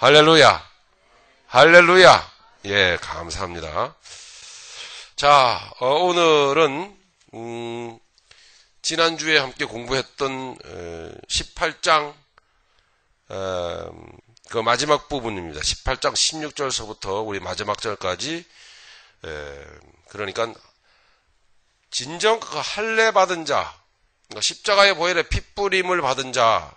할렐루야. 할렐루야. 예, 감사합니다. 자, 오늘은, 지난주에 함께 공부했던 18장, 그 마지막 부분입니다. 18장 16절서부터 우리 마지막 절까지, 그러니까, 진정 그 할례 받은 자, 그러니까 십자가의 보혈에 핏부림을 받은 자는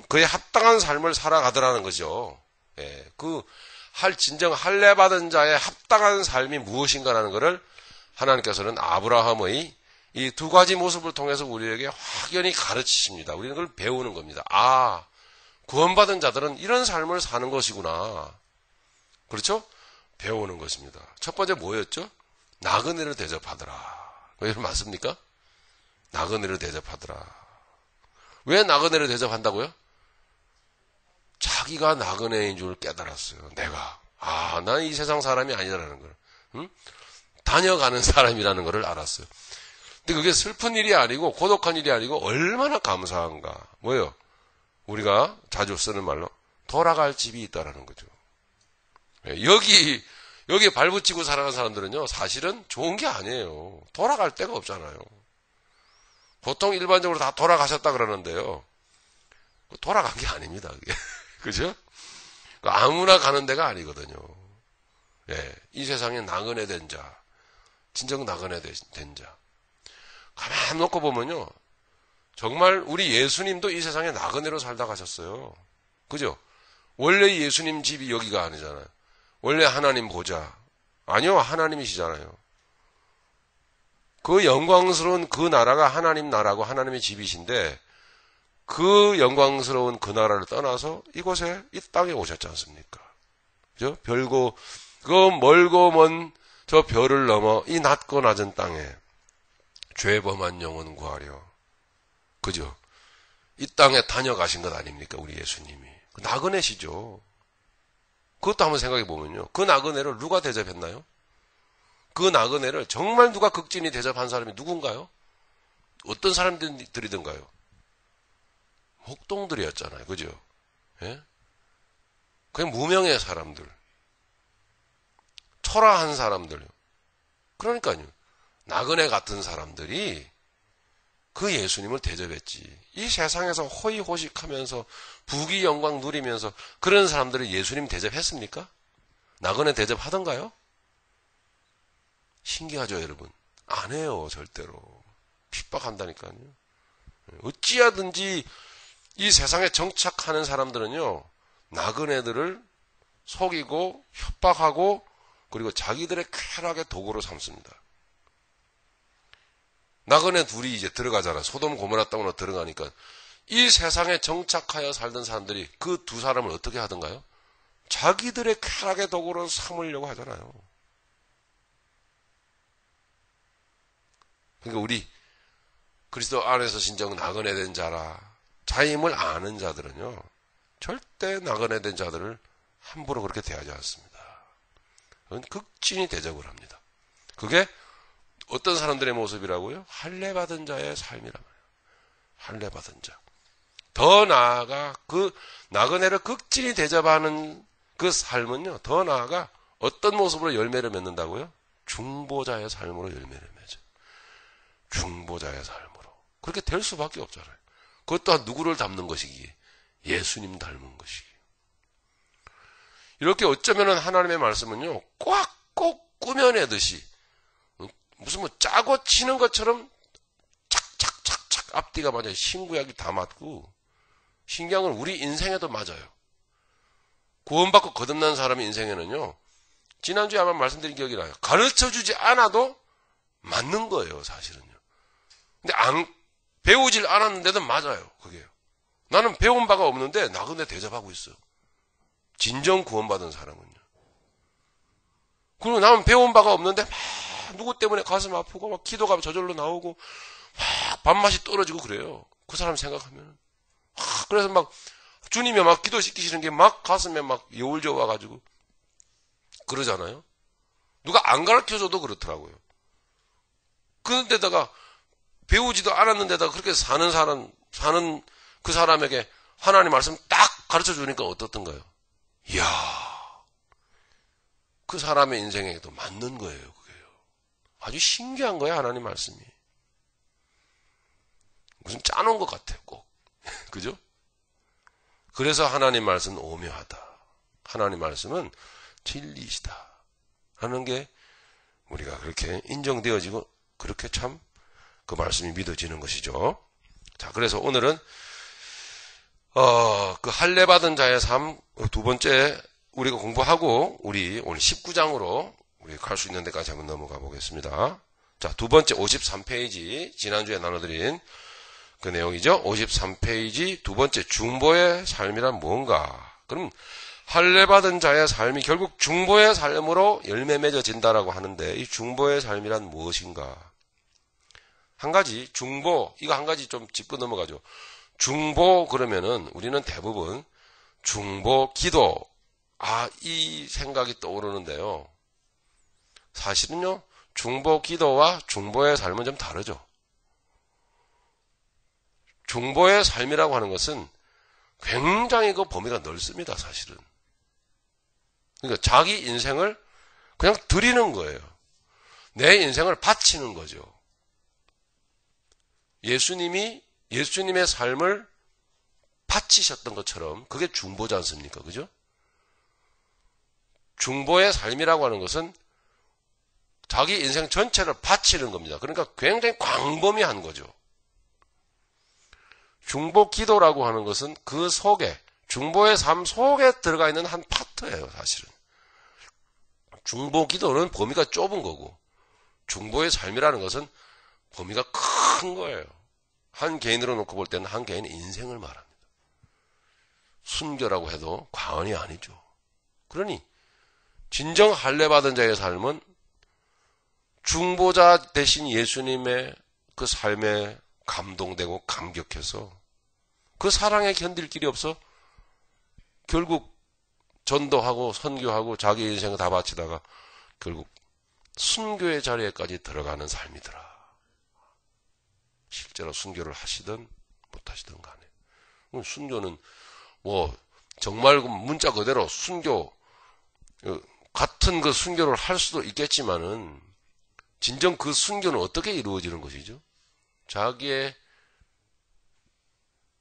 그에 합당한 삶을 살아가더라는 거죠. 예, 진정 할례 받은 자의 합당한 삶이 무엇인가라는 것을 하나님께서는 아브라함의 이 두 가지 모습을 통해서 우리에게 확연히 가르치십니다. 우리는 그걸 배우는 겁니다. 아, 구원받은 자들은 이런 삶을 사는 것이구나. 그렇죠? 배우는 것입니다. 첫 번째 뭐였죠? 나그네를 대접하더라. 여러분 맞습니까? 나그네를 대접하더라. 왜 나그네를 대접한다고요? 자기가 나그네인 줄 깨달았어요. 내가. 난 이 세상 사람이 아니라는 걸. 응? 다녀가는 사람이라는 것을 알았어요. 근데 그게 슬픈 일이 아니고 고독한 일이 아니고 얼마나 감사한가. 뭐예요? 우리가 자주 쓰는 말로 돌아갈 집이 있다라는 거죠. 여기 발붙이고 살아가는 사람들은요, 사실은 좋은 게 아니에요. 돌아갈 데가 없잖아요. 보통 일반적으로 다 돌아가셨다 그러는데요. 돌아간 게 아닙니다, 그게. 그죠? 아무나 가는 데가 아니거든요. 예, 이 세상에 나그네 된 자, 진정 나그네 된 자. 가만 놓고 보면요. 정말 우리 예수님도 이 세상에 나그네로 살다 가셨어요. 그죠? 원래 예수님 집이 여기가 아니잖아요. 원래 하나님 보좌. 아니요, 하나님이시잖아요. 그 영광스러운 그 나라가 하나님 나라고 하나님의 집이신데, 그 영광스러운 그 나라를 떠나서 이곳에, 이 땅에 오셨지 않습니까? 그죠? 그 멀고 먼 저 별을 넘어 이 낮고 낮은 땅에 죄범한 영혼 구하려. 그죠? 이 땅에 다녀가신 것 아닙니까? 우리 예수님이. 나그네시죠. 그것도 한번 생각해 보면요. 그 나그네를 누가 대접했나요? 그 나그네를 정말 누가 극진히 대접한 사람이 누군가요? 어떤 사람들이든가요? 목동들이었잖아요. 그죠? 예? 그냥 무명의 사람들. 초라한 사람들. 그러니까요. 나그네 같은 사람들이 그 예수님을 대접했지. 이 세상에서 호의호식하면서 부귀 영광 누리면서 그런 사람들을 예수님 대접했습니까? 나그네 대접하던가요? 신기하죠, 여러분? 안 해요, 절대로. 핍박한다니까요. 어찌하든지 이 세상에 정착하는 사람들은요, 나그네들을 속이고 협박하고 그리고 자기들의 쾌락의 도구로 삼습니다. 나그네 둘이 이제 들어가잖아. 소돔 고모라 땅으로 들어가니까 이 세상에 정착하여 살던 사람들이 그 두 사람을 어떻게 하던가요? 자기들의 쾌락의 도구로 삼으려고 하잖아요. 그러니까 우리 그리스도 안에서 진정 나그네 된 자라 자임을 아는 자들은요, 절대 나그네 된 자들을 함부로 그렇게 대하지 않습니다. 그건 극진히 대접을 합니다. 그게 어떤 사람들의 모습이라고요? 할례 받은 자의 삶이란 말이에요. 할례 받은 자. 더 나아가 그 나그네를 극진히 대접하는 그 삶은요, 더 나아가 어떤 모습으로 열매를 맺는다고요? 중보자의 삶으로 열매를 맺어요. 중보자의 삶으로. 그렇게 될 수밖에 없잖아요. 그것 또한 누구를 닮는 것이기에? 예수님 닮은 것이기에. 이렇게 어쩌면은 하나님의 말씀은요, 꽉꼭 꾸며내듯이, 무슨 짜고 치는 것처럼 착착착착 앞뒤가 맞아요. 신구약이 다 맞고, 신기한 건 우리 인생에도 맞아요. 구원받고 거듭난 사람의 인생에는요, 지난주에 아마 말씀드린 기억이 나요. 가르쳐주지 않아도 맞는 거예요, 사실은요. 근데 배우질 않았는데도 맞아요, 그게요. 나는 배운 바가 없는데 나그네 대접하고 있어. 진정 구원받은 사람은요. 그리고 나는 배운 바가 없는데 막 누구 때문에 가슴 아프고 막 기도가 저절로 나오고 막 밥맛이 떨어지고 그래요. 그 사람 생각하면. 그래서 막 주님이 막 기도시키시는 게 막 가슴에 막 여울져 와가지고 그러잖아요. 누가 안 가르쳐줘도 그렇더라고요. 그런데다가 배우지도 않았는데다가 그렇게 사는 그 사람에게 하나님 말씀 딱 가르쳐 주니까 어떻던가요? 이야, 그 사람의 인생에도 맞는 거예요, 그게요. 아주 신기한 거예요, 하나님 말씀이. 무슨 짜놓은 것 같아요, 꼭. 그죠? 그래서 하나님 말씀은 오묘하다. 하나님 말씀은 진리시다. 하는 게 우리가 그렇게 인정되어지고 그렇게 참 그 말씀이 믿어지는 것이죠. 자, 그래서 오늘은 그 할례 받은 자의 삶 두 번째 우리가 공부하고 우리 오늘 19장으로 우리 갈 수 있는 데까지 한번 넘어가 보겠습니다. 자, 두 번째 53페이지 지난주에 나눠드린 그 내용이죠. 53페이지 두 번째 중보의 삶이란 뭔가. 그럼 할례 받은 자의 삶이 결국 중보의 삶으로 열매 맺어진다라고 하는데 이 중보의 삶이란 무엇인가? 한 가지 중보 이거 한 가지 좀 짚고 넘어가죠. 중보 그러면은 우리는 대부분 중보 기도 이 생각이 떠오르는데요. 사실은요 중보 기도와 중보의 삶은 좀 다르죠. 중보의 삶이라고 하는 것은 굉장히 그 범위가 넓습니다, 사실은. 그러니까 자기 인생을 그냥 드리는 거예요. 내 인생을 바치는 거죠. 예수님의 삶을 바치셨던 것처럼 그게 중보지 않습니까? 그죠? 중보의 삶이라고 하는 것은 자기 인생 전체를 바치는 겁니다. 그러니까 굉장히 광범위한 거죠. 중보 기도라고 하는 것은 그 속에, 중보의 삶 속에 들어가 있는 한 파트예요, 사실은. 중보 기도는 범위가 좁은 거고, 중보의 삶이라는 것은 범위가 큰 거예요. 한 개인으로 놓고 볼 때는 한 개인의 인생을 말합니다. 순교라고 해도 과언이 아니죠. 그러니 진정 할례 받은 자의 삶은 중보자 대신 예수님의 그 삶에 감동되고 감격해서 그 사랑에 견딜 길이 없어 결국 전도하고 선교하고 자기 인생을 다 바치다가 결국 순교의 자리에까지 들어가는 삶이더라. 실제로 순교를 하시든 못하시든 간에. 순교는 정말 문자 그대로 순교, 같은 그 순교를 할 수도 있겠지만은 진정 그 순교는 어떻게 이루어지는 것이죠? 자기의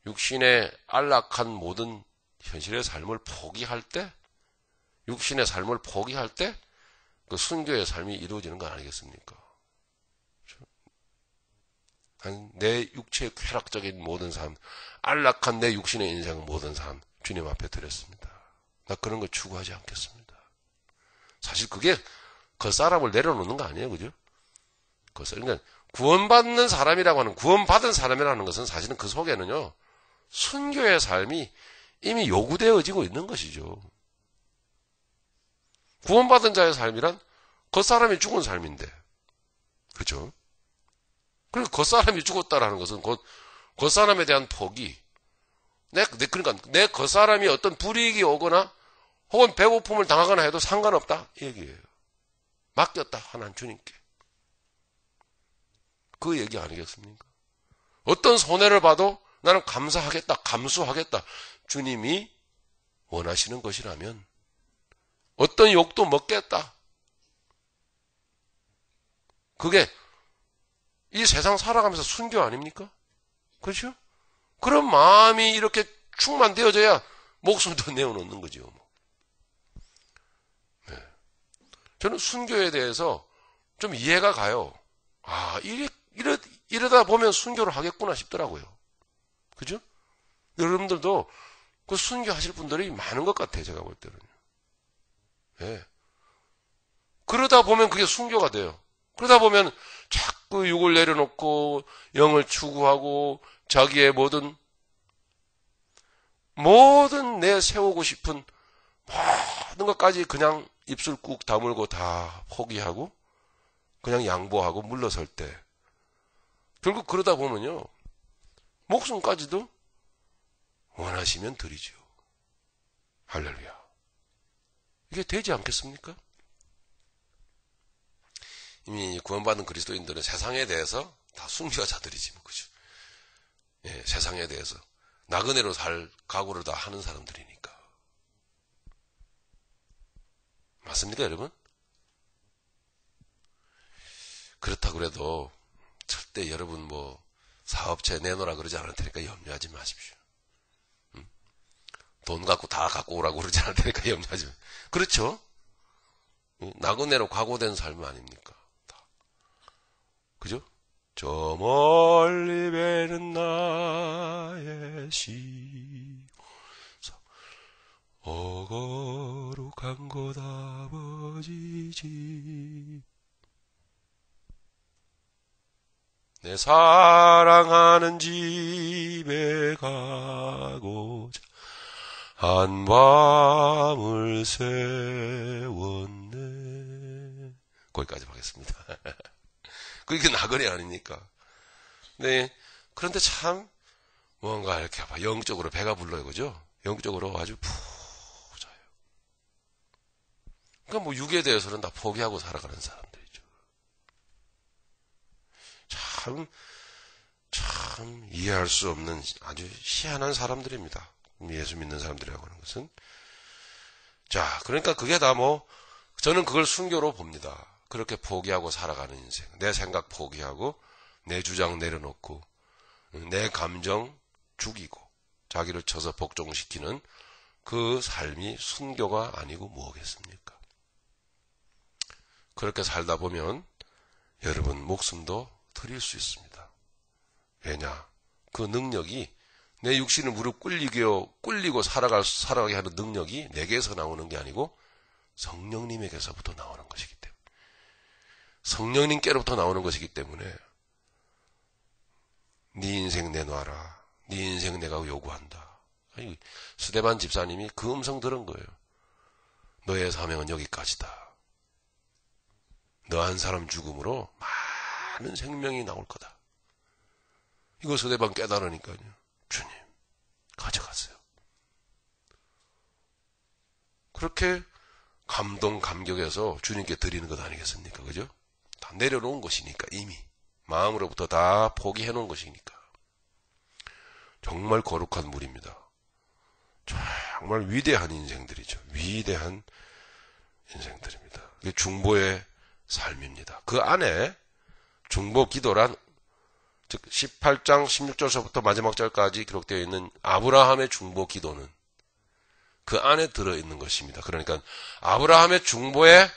육신의 안락한 모든 현실의 삶을 포기할 때, 육신의 삶을 포기할 때 그 순교의 삶이 이루어지는 거 아니겠습니까? 내 육체의 쾌락적인 모든 삶, 안락한 내 육신의 인생 모든 삶 주님 앞에 드렸습니다. 나 그런 거 추구하지 않겠습니다. 사실 그게 겉사람을 내려놓는 거 아니에요, 그죠? 그러니까 구원받는 사람이라고 하는, 구원받은 사람이라는 것은 사실은 그 속에는요 순교의 삶이 이미 요구되어지고 있는 것이죠. 구원받은 자의 삶이란 겉사람이 죽은 삶인데, 그렇죠? 그리고 겉사람이 죽었다라는 것은 겉사람에 대한 포기. 그러니까 내 겉사람이 어떤 불이익이 오거나 혹은 배고픔을 당하거나 해도 상관없다 이 얘기예요. 맡겼다 하나님 주님께. 그 얘기 아니겠습니까? 어떤 손해를 봐도 나는 감사하겠다, 감수하겠다. 주님이 원하시는 것이라면 어떤 욕도 먹겠다. 그게 이 세상 살아가면서 순교 아닙니까? 그렇죠? 그런 마음이 이렇게 충만되어져야 목숨도 내어놓는 거죠. 네. 저는 순교에 대해서 좀 이해가 가요. 이러다 보면 순교를 하겠구나 싶더라고요. 그죠? 여러분들도 그 순교하실 분들이 많은 것 같아요. 제가 볼 때는. 네. 그러다 보면 그게 순교가 돼요. 그러다 보면 자꾸 육을 내려놓고 영을 추구하고 자기의 모든 내 세우고 싶은 모든 것까지 그냥 입술 꾹 다물고 다 포기하고 그냥 양보하고 물러설 때 결국 그러다 보면요 목숨까지도 원하시면 드리죠. 할렐루야. 이게 되지 않겠습니까? 이미 구원받은 그리스도인들은 세상에 대해서 다 순교자들이지 뭐, 그죠? 예, 세상에 대해서 나그네로 살 각오를 다 하는 사람들이니까. 맞습니까, 여러분? 그렇다 그래도 절대 여러분 뭐 사업체 내놓으라 그러지 않을 테니까 염려하지 마십시오. 돈 갖고 다 갖고 오라고 그러지 않을 테니까 염려하지 마십시오. 그렇죠? 나그네로 각오된 삶 아닙니까? 그죠? 저 멀리 배는 나의 시 거룩한 곳 아버지 집 내 사랑하는 집에 가고자 한 밤을 세웠네. 거기까지 하겠습니다. 그게 나그네 아닙니까? 네. 그런데 참 뭔가 이렇게 영적으로 배가 불러요, 그죠? 영적으로 아주 푹 자요. 그러니까 뭐 육에 대해서는 다 포기하고 살아가는 사람들이죠. 참 이해할 수 없는 아주 희한한 사람들입니다. 예수 믿는 사람들이라고 하는 것은. 자, 그러니까 그게 다 뭐 저는 그걸 순교로 봅니다. 그렇게 포기하고 살아가는 인생. 내 생각 포기하고 내 주장 내려놓고 내 감정 죽이고 자기를 쳐서 복종시키는 그 삶이 순교가 아니고 뭐겠습니까? 그렇게 살다 보면 여러분 목숨도 드릴 수 있습니다. 왜냐? 그 능력이 내 육신을 무릎 꿇리고 살아가게 하는 능력이 내게서 나오는 게 아니고 성령님에게서부터 나오는 것이기 때문에, 성령님께로부터 나오는 것이기 때문에 네 인생 내놔라. 네 인생 내가 요구한다. 아니, 스데반 집사님이 그 음성 들은 거예요. 너의 사명은 여기까지다. 너 한 사람 죽음으로 많은 생명이 나올 거다. 이거 스데반 깨달으니까요. 주님, 가져가세요. 그렇게 감동해서 주님께 드리는 것 아니겠습니까? 그죠? 다 내려놓은 것이니까 이미. 마음으로부터 다 포기해 놓은 것이니까. 정말 거룩한 물입니다. 정말 위대한 인생들이죠. 위대한 인생들입니다. 이게 중보의 삶입니다. 그 안에 중보 기도란 즉 18장 16절서부터 마지막 절까지 기록되어 있는 아브라함의 중보 기도는 그 안에 들어있는 것입니다. 그러니까 아브라함의 중보의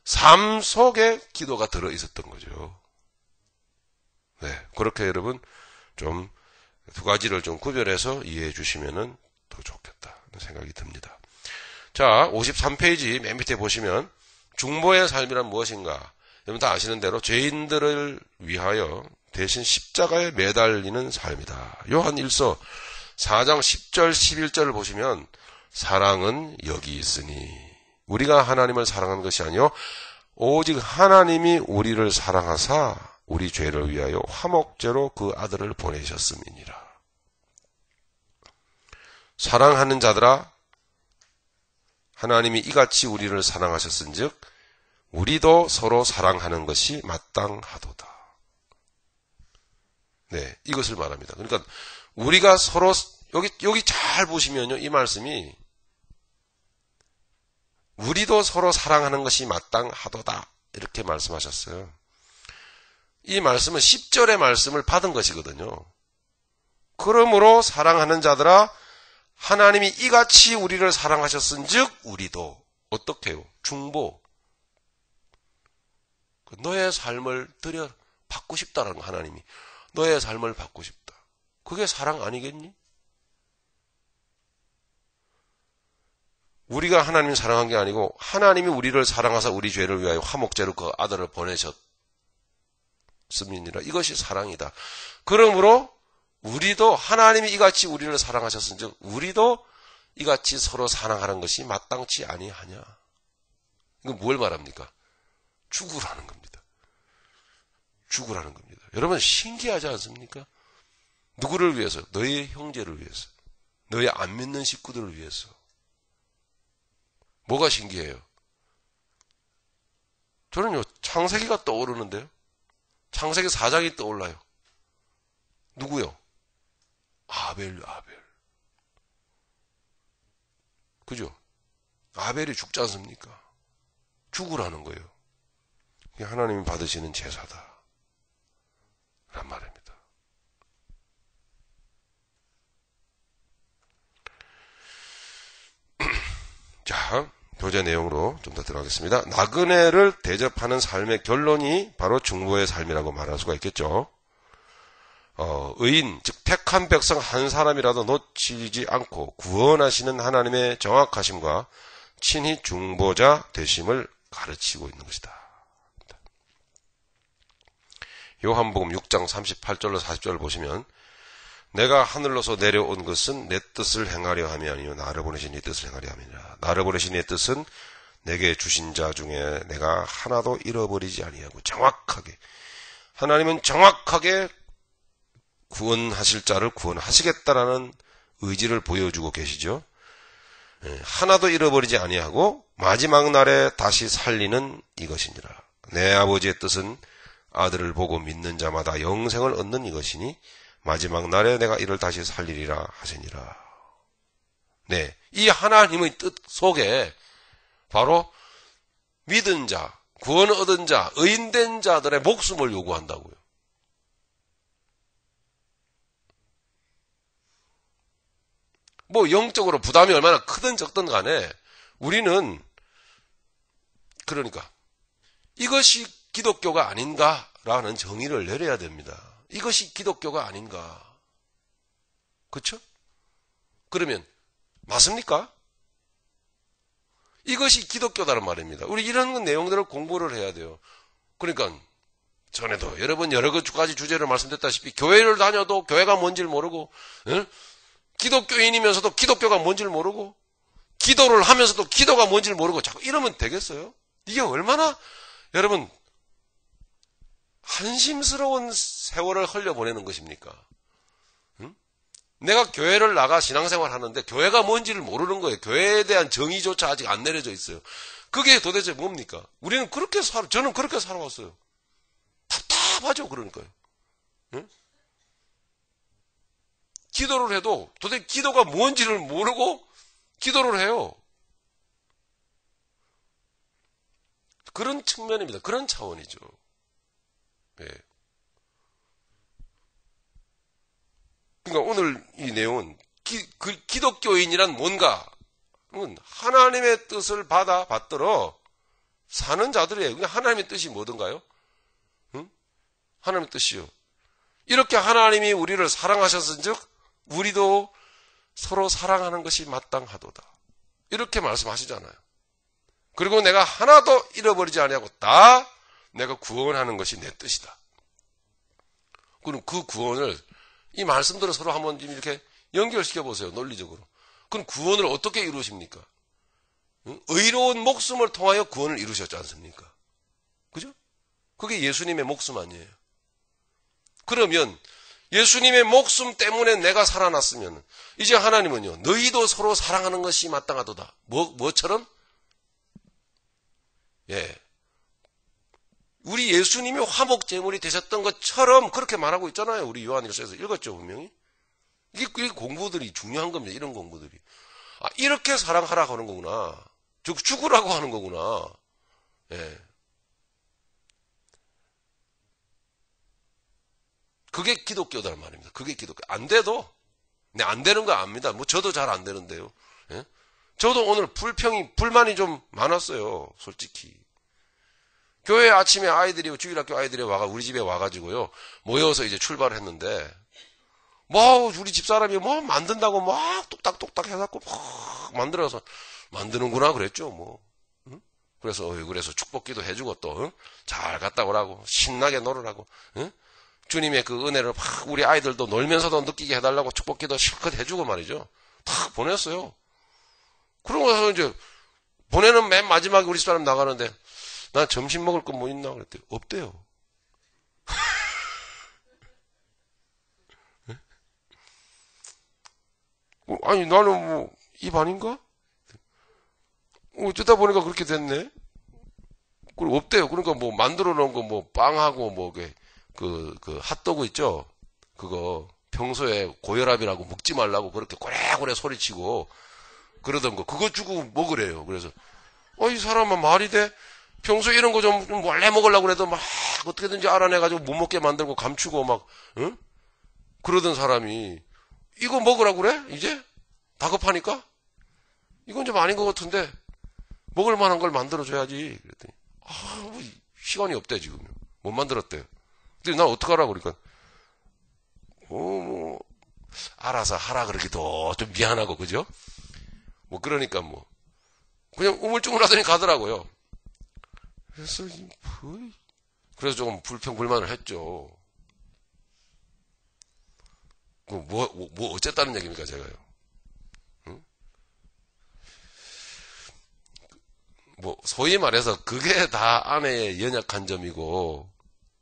삶 속에 기도가 들어있었던 거죠. 네, 그렇게 여러분 좀 두 가지를 좀 구별해서 이해해 주시면은 더 좋겠다 생각이 듭니다. 자, 53페이지 맨 밑에 보시면 중보의 삶이란 무엇인가? 여러분 다 아시는 대로 죄인들을 위하여 대신 십자가에 매달리는 삶이다. 요한 1서 4장 10절 11절을 보시면 사랑은 여기 있으니 우리가 하나님을 사랑한 것이 아니요 오직 하나님이 우리를 사랑하사 우리 죄를 위하여 화목제로 그 아들을 보내셨음이니라. 사랑하는 자들아 하나님이 이같이 우리를 사랑하셨은즉 우리도 서로 사랑하는 것이 마땅하도다. 네, 이것을 말합니다. 그러니까 우리가 서로 여기 잘 보시면요, 이 말씀이 우리도 서로 사랑하는 것이 마땅하도다 이렇게 말씀하셨어요. 이 말씀은 10절의 말씀을 받은 것이거든요. 그러므로 사랑하는 자들아 하나님이 이같이 우리를 사랑하셨은즉 우리도 어떻게 해요? 중보. 너의 삶을 받고 싶다라는 거, 하나님이. 너의 삶을 받고 싶다. 그게 사랑 아니겠니? 우리가 하나님을 사랑한 게 아니고 하나님이 우리를 사랑하사 우리 죄를 위하여 화목제로 그 아들을 보내셨음이니라. 이것이 사랑이다. 그러므로 우리도 하나님이 이같이 우리를 사랑하셨은즉 우리도 이같이 서로 사랑하는 것이 마땅치 아니하냐. 이건 뭘 말합니까? 죽으라는 겁니다. 죽으라는 겁니다. 여러분 신기하지 않습니까? 누구를 위해서? 너의 형제를 위해서. 너의 안 믿는 식구들을 위해서. 뭐가 신기해요? 저는요 창세기가 떠오르는데요. 창세기 4장이 떠올라요. 누구요? 아벨. 그죠? 아벨이 죽지 않습니까? 죽으라는 거예요. 그게 하나님이 받으시는 제사다. 란 말입니다. 자, 교재 내용으로 좀 더 들어가겠습니다. 나그네를 대접하는 삶의 결론이 바로 중보의 삶이라고 말할 수가 있겠죠. 의인, 즉 택한 백성 한 사람이라도 놓치지 않고 구원하시는 하나님의 정확하심과 친히 중보자 되심을 가르치고 있는 것이다. 요한복음 6장 38절로 40절을 보시면 내가 하늘로서 내려온 것은 내 뜻을 행하려 함이 아니요 나를 보내신 네 뜻을 행하려 함이니라. 나를 보내신 네 뜻은 내게 주신 자 중에 내가 하나도 잃어버리지 아니하고 정확하게, 하나님은 정확하게 구원하실 자를 구원하시겠다라는 의지를 보여주고 계시죠. 하나도 잃어버리지 아니하고 마지막 날에 다시 살리는 이것이니라. 내 아버지의 뜻은 아들을 보고 믿는 자마다 영생을 얻는 이것이니 마지막 날에 내가 이를 다시 살리리라 하시니라. 네, 이 하나님의 뜻 속에 바로 믿은 자, 구원 얻은 자, 의인된 자들의 목숨을 요구한다고요. 뭐 영적으로 부담이 얼마나 크든 적든 간에 우리는 그러니까 이것이 기독교가 아닌가라는 정의를 내려야 됩니다. 이것이 기독교가 아닌가. 그렇죠? 그러면 맞습니까? 이것이 기독교다는 말입니다. 우리 이런 내용들을 공부를 해야 돼요. 그러니까 전에도 여러 번 여러 가지 주제를 말씀드렸다시피 교회를 다녀도 교회가 뭔지를 모르고 기독교인이면서도 기독교가 뭔지를 모르고 기도를 하면서도 기도가 뭔지를 모르고 자꾸 이러면 되겠어요? 이게 얼마나 여러분 한심스러운 세월을 흘려보내는 것입니까? 응? 내가 교회를 나가 신앙생활 하는데 교회가 뭔지를 모르는 거예요. 교회에 대한 정의조차 아직 안 내려져 있어요. 그게 도대체 뭡니까? 우리는 저는 그렇게 살아왔어요. 답답하죠, 그러니까요. 응? 기도를 해도 도대체 기도가 뭔지를 모르고 기도를 해요. 그런 측면입니다. 그런 차원이죠. 네. 그러니까 오늘 이 내용은 기독교인이란 뭔가 하나님의 뜻을 받들어 사는 자들이에요. 그러니까 하나님의 뜻이 뭐든가요? 응? 하나님의 뜻이요. 이렇게 하나님이 우리를 사랑하셨은즉 우리도 서로 사랑하는 것이 마땅하도다. 이렇게 말씀하시잖아요. 그리고 내가 하나도 잃어버리지 아니하고 다 내가 구원하는 것이 내 뜻이다. 그럼 그 구원을 이 말씀들을 서로 한번 이렇게 연결시켜 보세요. 논리적으로. 그럼 구원을 어떻게 이루십니까? 의로운 목숨을 통하여 구원을 이루셨지 않습니까? 그죠? 그게 예수님의 목숨 아니에요. 그러면 예수님의 목숨 때문에 내가 살아났으면 이제 하나님은요, 너희도 서로 사랑하는 것이 마땅하도다. 뭐처럼? 예. 우리 예수님이 화목제물이 되셨던 것처럼 그렇게 말하고 있잖아요. 우리 요한일서에서 읽었죠, 분명히. 이게 공부들이 중요한 겁니다. 이런 공부들이. 아, 이렇게 사랑하라고 하는 거구나. 즉 죽으라고 하는 거구나. 예. 그게 기독교다는 말입니다. 그게 기독교. 안 돼도, 네, 안 되는 거 압니다. 뭐 저도 잘 안 되는데요. 예? 저도 오늘 불만이 좀 많았어요. 솔직히. 교회 아침에 주일학교 아이들이 우리 집에 와가지고요. 모여서 이제 출발을 했는데, 우리 집사람이 만든다고 막 뚝딱뚝딱 해갖고 막 만들어서, 만드는구나 그랬죠, 응? 그래서 축복기도 해주고 또, 잘 갔다 오라고, 신나게 놀으라고, 응? 주님의 그 은혜를 막 우리 아이들도 놀면서도 느끼게 해달라고 축복기도 실컷 해주고 말이죠. 탁 보냈어요. 그러고 나서 이제, 보내는 맨 마지막에 우리 집사람 나가는데, 나 점심 먹을 거 뭐 있나? 그랬더니, 없대요. 아니, 나는 입 아닌가? 어쩌다 보니까 그렇게 됐네? 그리고 없대요. 그러니까 만들어 놓은 거 빵하고 핫도그 있죠? 그거, 평소에 고혈압이라고 먹지 말라고 그렇게 꼬래꼬래 소리치고, 그러던 거. 그거 주고 먹으래요. 그래서, 이 사람은 말이 돼? 평소에 이런 거 좀 원래 먹으려고 해도 막 어떻게든지 알아내가지고 못 먹게 만들고 감추고 막, 응? 그러던 사람이, 이거 먹으라고 그래? 이제? 다급하니까? 이건 좀 아닌 것 같은데, 먹을 만한 걸 만들어줘야지. 그랬더니, 뭐 시간이 없대, 지금. 못 만들었대. 근데 난 어떡하라고, 그러니까. 뭐, 알아서 하라 그러기도 좀 미안하고, 그죠? 뭐, 그러니까 뭐. 그냥 우물쭈물하더니 가더라고요. 그래서 조금 불평불만을 했죠. 뭐 어쨌다는 얘기입니까, 제가요? 응? 뭐, 소위 말해서 그게 다 아내의 연약한 점이고,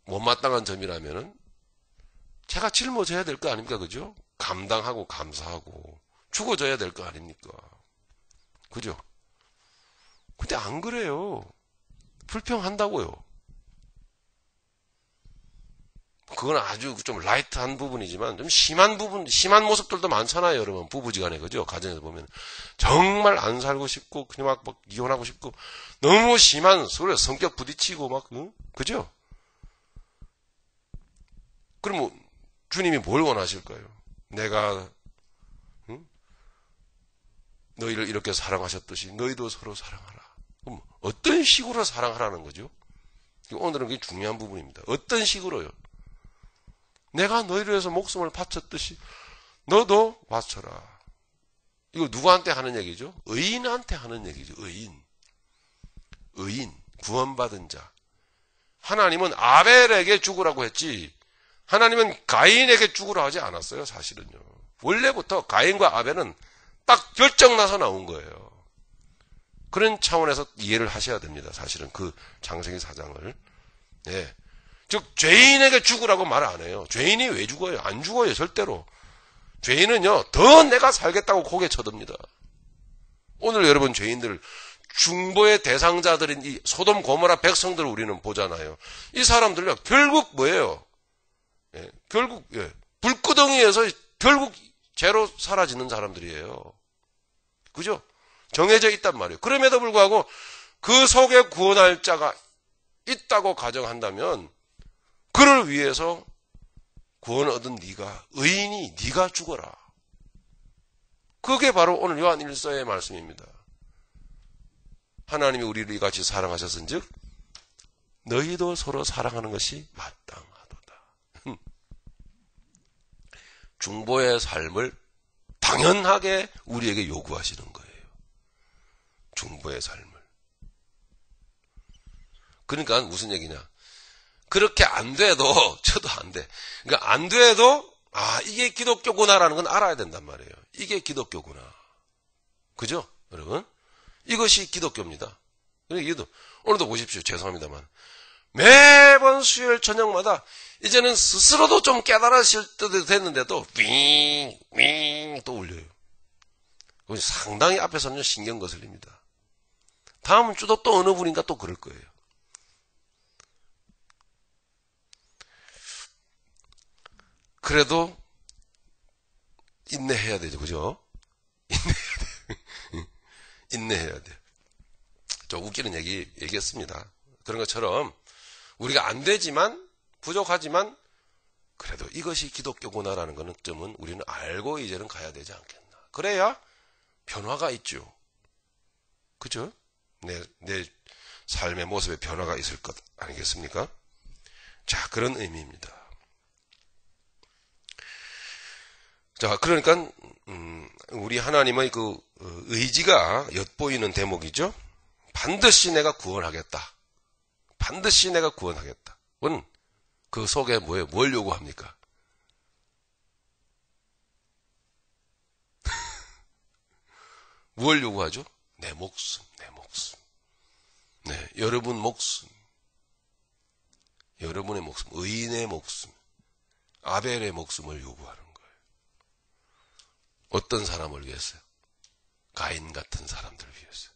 못마땅한 점이라면은, 제가 짊어져야 될 거 아닙니까, 그죠? 감당하고 감사하고, 죽어줘야 될 거 아닙니까? 그죠? 근데 안 그래요. 불평한다고요. 그건 아주 좀 라이트한 부분이지만 좀 심한 모습들도 많잖아요, 여러분. 부부지간에, 그죠? 가정에서 보면. 정말 안 살고 싶고, 그냥 막 이혼하고 싶고, 너무 심한, 소리 성격 부딪히고 막, 응? 그죠? 그럼 뭐, 주님이 뭘 원하실까요? 내가, 응? 너희를 이렇게 사랑하셨듯이 너희도 서로 사랑하라. 그럼 어떤 식으로 사랑하라는 거죠? 오늘은 그게 중요한 부분입니다. 어떤 식으로요? 내가 너희를 위해서 목숨을 바쳤듯이 너도 바쳐라. 이거 누구한테 하는 얘기죠? 의인한테 하는 얘기죠. 의인, 구원받은 자. 하나님은 아벨에게 죽으라고 했지, 하나님은 가인에게 죽으라 하지 않았어요, 사실은요. 원래부터 가인과 아벨은 딱 결정나서 나온 거예요. 그런 차원에서 이해를 하셔야 됩니다, 사실은 그 창세기 4장을. 예. 즉 죄인에게 죽으라고 말 안 해요. 죄인이 왜 죽어요? 안 죽어요, 절대로. 죄인은요, 더 내가 살겠다고 고개 쳐듭니다. 오늘 여러분 죄인들, 중보의 대상자들인 이 소돔 고모라 백성들을 우리는 보잖아요. 이 사람들요, 결국 뭐예요? 결국 불구덩이에서 결국 죄로 사라지는 사람들이에요. 그죠? 정해져 있단 말이에요. 그럼에도 불구하고 그 속에 구원할 자가 있다고 가정한다면, 그를 위해서 구원을 얻은 네가, 의인이 네가 죽어라. 그게 바로 오늘 요한 1서의 말씀입니다. 하나님이 우리를 이같이 사랑하셨은즉 너희도 서로 사랑하는 것이 마땅하도다. 중보의 삶을 당연하게 우리에게 요구하시는 거예요. 중보의 삶을. 그러니까 무슨 얘기냐? 그렇게 안 돼도, 저도 안 돼. 그러니까 안 돼도, 이게 기독교구나라는 건 알아야 된단 말이에요. 이게 기독교구나. 그죠? 여러분? 이것이 기독교입니다. 그러니까 오늘도 보십시오. 죄송합니다만. 매번 수요일 저녁마다 이제는 스스로도 좀 깨달으실 때도 됐는데도 윙 또 울려요. 상당히 앞에서는 신경 거슬립니다. 다음 주도 또 어느 분인가 또 그럴 거예요. 그래도 인내해야 되죠. 그죠? 인내해야 돼요. 좀 웃기는 얘기했습니다. 그런 것처럼 우리가 안 되지만, 부족하지만 그래도 이것이 기독교구나라는 거는 점은 우리는 알고 이제는 가야 되지 않겠나. 그래야 변화가 있죠. 그죠? 내 삶의 모습에 변화가 있을 것 아니겠습니까? 자, 그런 의미입니다. 자, 그러니까 우리 하나님의 그 의지가 엿보이는 대목이죠. 반드시 내가 구원하겠다. 반드시 내가 구원하겠다. 그 속에 뭐예요? 뭘 요구합니까? 뭘 요구하죠? 내 목숨. 네, 여러분 목숨. 여러분의 목숨, 의인의 목숨, 아벨의 목숨을 요구하는 거예요. 어떤 사람을 위해서요? 가인 같은 사람들을 위해서.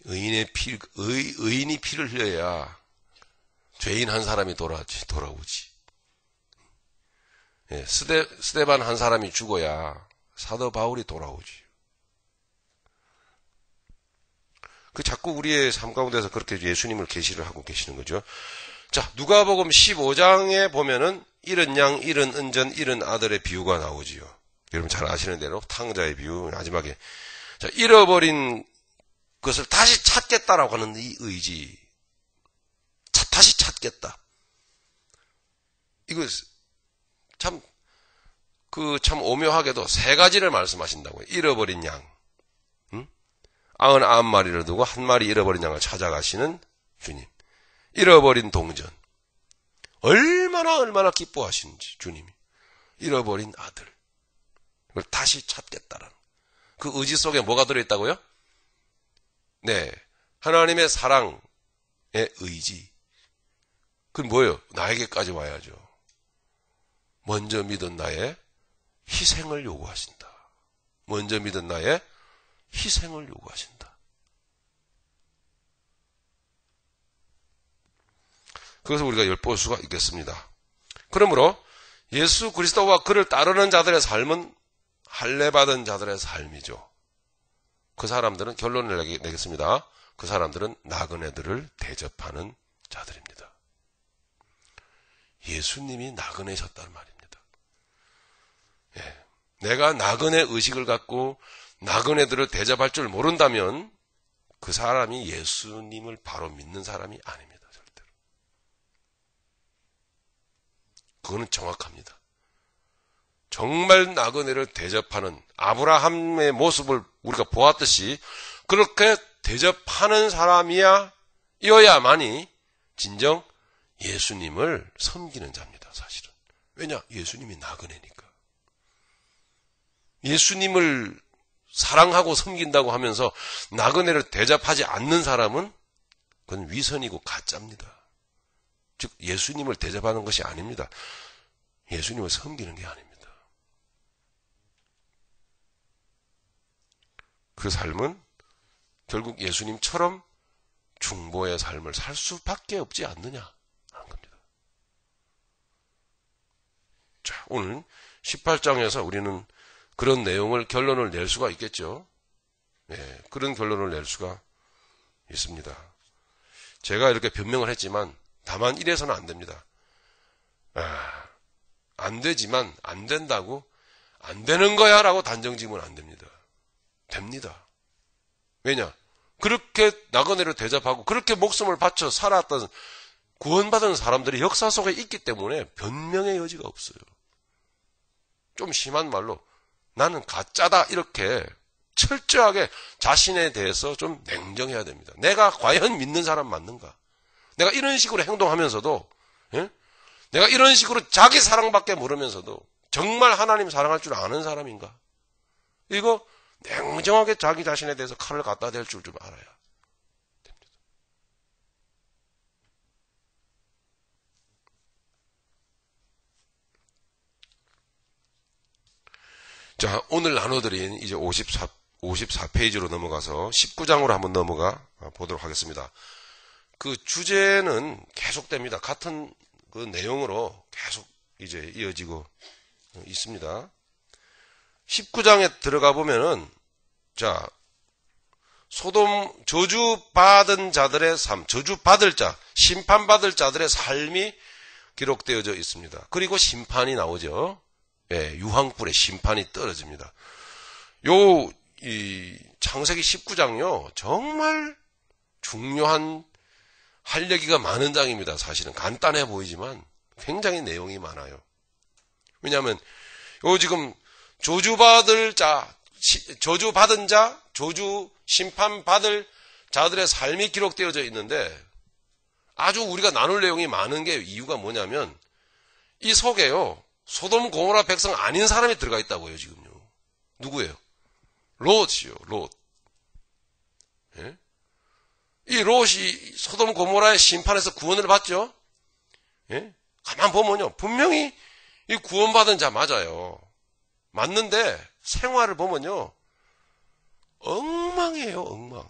의인이 피를 흘려야 죄인 한 사람이 돌아오지. 예, 스데반 한 사람이 죽어야 사도 바울이 돌아오지. 그 자꾸 우리의 삶 가운데서 그렇게 예수님을 계시를 하고 계시는 거죠. 자, 누가복음 15장에 보면은 잃은 양, 잃은 은전, 잃은 아들의 비유가 나오지요. 여러분 잘 아시는 대로 탕자의 비유 마지막에 자, 잃어버린 것을 다시 찾겠다라고 하는 이 의지. 다시 찾겠다. 이거 참 오묘하게도 세 가지를 말씀하신다고요. 잃어버린 양. 99마리를 두고 한 마리 잃어버린 양을 찾아가시는 주님. 잃어버린 동전. 얼마나 기뻐하시는지 주님이. 잃어버린 아들. 그걸 다시 찾겠다라는. 그 의지 속에 뭐가 들어있다고요? 네. 하나님의 사랑의 의지. 그건 뭐예요? 나에게까지 와야죠. 먼저 믿은 나의 희생을 요구하신다. 먼저 믿은 나의 희생을 요구하신다. 그것을 우리가 엿볼 수가 있겠습니다. 그러므로 예수 그리스도와 그를 따르는 자들의 삶은 할례받은 자들의 삶이죠. 그 사람들은 결론을 내겠습니다. 그 사람들은 나그네들을 대접하는 자들입니다. 예수님이 나그네셨단 말입니다. 예. 내가 나그네 의식을 갖고 나그네들을 대접할 줄 모른다면 그 사람이 예수님을 바로 믿는 사람이 아닙니다. 절대로. 그거는 정확합니다. 정말 나그네를 대접하는 아브라함의 모습을 우리가 보았듯이 그렇게 대접하는 사람이어야만이 진정 예수님을 섬기는 자입니다. 사실은. 왜냐? 예수님이 나그네니까. 예수님을 사랑하고 섬긴다고 하면서 나그네를 대접하지 않는 사람은 그건 위선이고 가짜입니다. 즉 예수님을 대접하는 것이 아닙니다. 예수님을 섬기는 게 아닙니다. 그 삶은 결국 예수님처럼 중보의 삶을 살 수밖에 없지 않느냐 하는 겁니다. 자, 오늘 18장에서 우리는 그런 내용을 결론을 낼 수가 있겠죠. 네, 그런 결론을 낼 수가 있습니다. 제가 이렇게 변명을 했지만 다만 이래서는 안 됩니다. 안 되지만 안 된다고 안 되는 거야 라고 단정지으면 안 됩니다. 됩니다. 왜냐? 그렇게 나그네를 대접하고 그렇게 목숨을 바쳐 살았던 구원받은 사람들이 역사 속에 있기 때문에 변명의 여지가 없어요. 좀 심한 말로 나는 가짜다 이렇게 철저하게 자신에 대해서 좀 냉정해야 됩니다. 내가 과연 믿는 사람 맞는가? 내가 이런 식으로 행동하면서도 내가 이런 식으로 자기 사랑밖에 모르면서도 정말 하나님 사랑할 줄 아는 사람인가? 이거 냉정하게 자기 자신에 대해서 칼을 갖다 댈 줄 좀 알아야 됩니다. 자, 오늘 나눠드린 이제 54페이지로 넘어가서 19장으로 한번 넘어가 보도록 하겠습니다. 그 주제는 계속됩니다. 같은 그 내용으로 계속 이제 이어지고 있습니다. 19장에 들어가 보면은, 자, 소돔 저주받은 자들의 삶, 저주받을 자, 심판받을 자들의 삶이 기록되어져 있습니다. 그리고 심판이 나오죠. 예, 유황불에 심판이 떨어집니다. 이 창세기 19장요, 정말 중요한 할 얘기가 많은 장입니다. 사실은 간단해 보이지만 굉장히 내용이 많아요. 왜냐하면 지금 저주받을 자, 저주받은 자, 저주 심판받을 자들의 삶이 기록되어져 있는데 아주 우리가 나눌 내용이 많은 게 이유가 뭐냐면 이 속에요. 소돔 고모라 백성 아닌 사람이 들어가 있다고요. 지금요. 누구예요? 롯이요. 롯. 예? 이 롯이 소돔 고모라의 심판에서 구원을 받죠. 예? 가만 보면요. 분명히 이 구원받은 자 맞아요. 맞는데 생활을 보면요. 엉망이에요. 엉망.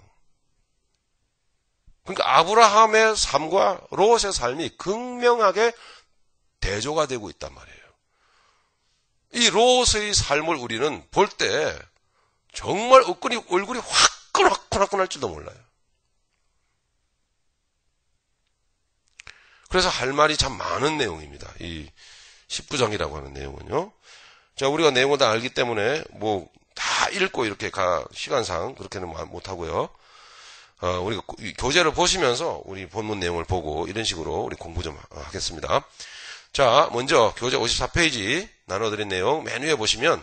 그러니까 아브라함의 삶과 롯의 삶이 극명하게 대조가 되고 있단 말이에요. 이 롯의 삶을 우리는 볼 때 정말 얼굴이 화끈화끈할 줄도 몰라요. 그래서 할 말이 참 많은 내용입니다. 이 19장이라고 하는 내용은요. 자, 우리가 내용을 다 알기 때문에 뭐 다 읽고 이렇게 시간상 그렇게는 못하고요. 우리가 교재를 보시면서 우리 본문 내용을 보고 이런 식으로 우리 공부 좀 하겠습니다. 자, 먼저 교재 54페이지 나눠드린 내용 맨 위에 보시면,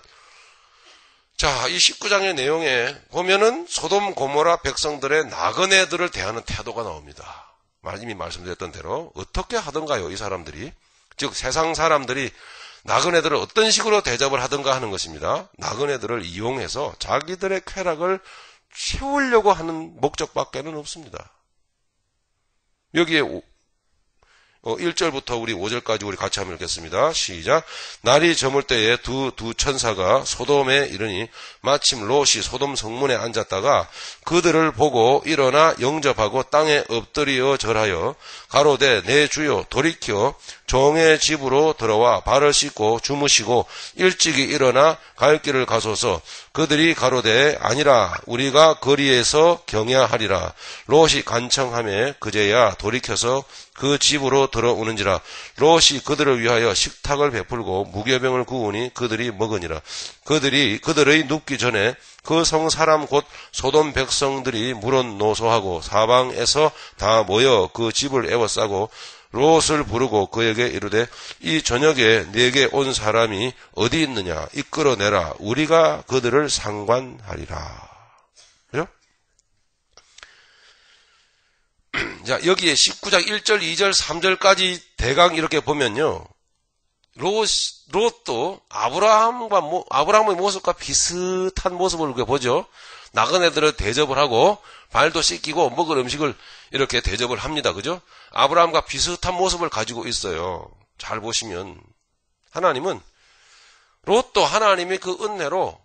자, 이 19장의 내용에 보면은 소돔 고모라 백성들의 나그네들을 대하는 태도가 나옵니다. 이미 말씀드렸던 대로 어떻게 하던가요, 이 사람들이? 즉 세상 사람들이 나그네들을 어떤 식으로 대접을 하던가 하는 것입니다. 나그네들을 이용해서 자기들의 쾌락을 채우려고 하는 목적밖에는 없습니다. 여기에 1절부터 우리 5절까지 우리 같이 한번 읽겠습니다. 시작. 날이 저물 때에 두 천사가 소돔에 이르니 마침 롯이 소돔 성문에 앉았다가 그들을 보고 일어나 영접하고 땅에 엎드려 절하여 가로되 내 주여 돌이켜 종의 집으로 들어와 발을 씻고 주무시고 일찍이 일어나 갈 길을 가소서. 그들이 가로되 아니라 우리가 거리에서 경야하리라. 롯이 간청하며 그제야 돌이켜서 그 집으로 들어오는지라. 롯이 그들을 위하여 식탁을 베풀고 무교병을 구우니 그들이 먹으니라. 그들의 눕기 전에 그 성 사람 곧 소돔 백성들이 물은 노소하고 사방에서 다 모여 그 집을 에워싸고 롯을 부르고 그에게 이르되 이 저녁에 네게 온 사람이 어디 있느냐 이끌어내라. 우리가 그들을 상관하리라. 그죠? 자, 여기에 19장 1절, 2절, 3절까지 대강 이렇게 보면요. 롯도 아브라함의 모습과 비슷한 모습을 우리가 보죠. 나그네들을 대접을 하고 발도 씻기고 먹을 음식을 이렇게 대접을 합니다. 그죠? 아브라함과 비슷한 모습을 가지고 있어요. 잘 보시면 하나님은 롯도 하나님의 그 은혜로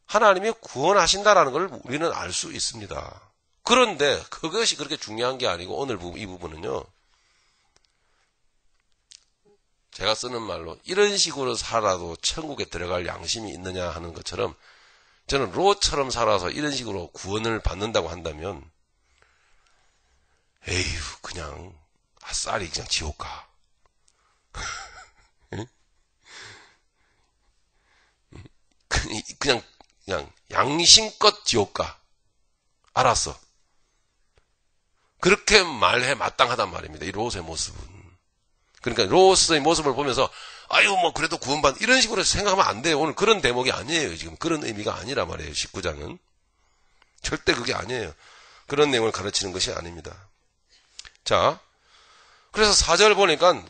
하나님이 구원하신다라는 걸 우리는 알 수 있습니다. 그런데 그것이 그렇게 중요한 게 아니고 오늘 이 부분은요. 제가 쓰는 말로 이런 식으로 살아도 천국에 들어갈 양심이 있느냐 하는 것처럼 저는 롯처럼 살아서 이런 식으로 구원을 받는다고 한다면 에휴 그냥 아싸리 그냥 지옥 가. 그냥 양심껏 지옥 가. 알았어. 그렇게 말해 마땅하단 말입니다. 이 롯의 모습은. 그러니까 롯의 모습을 보면서 아유 뭐 그래도 구원받 이런 식으로 생각하면 안 돼요. 오늘 그런 대목이 아니에요. 지금 그런 의미가 아니라 말이에요. 19장은. 절대 그게 아니에요. 그런 내용을 가르치는 것이 아닙니다. 자, 그래서 4절 보니까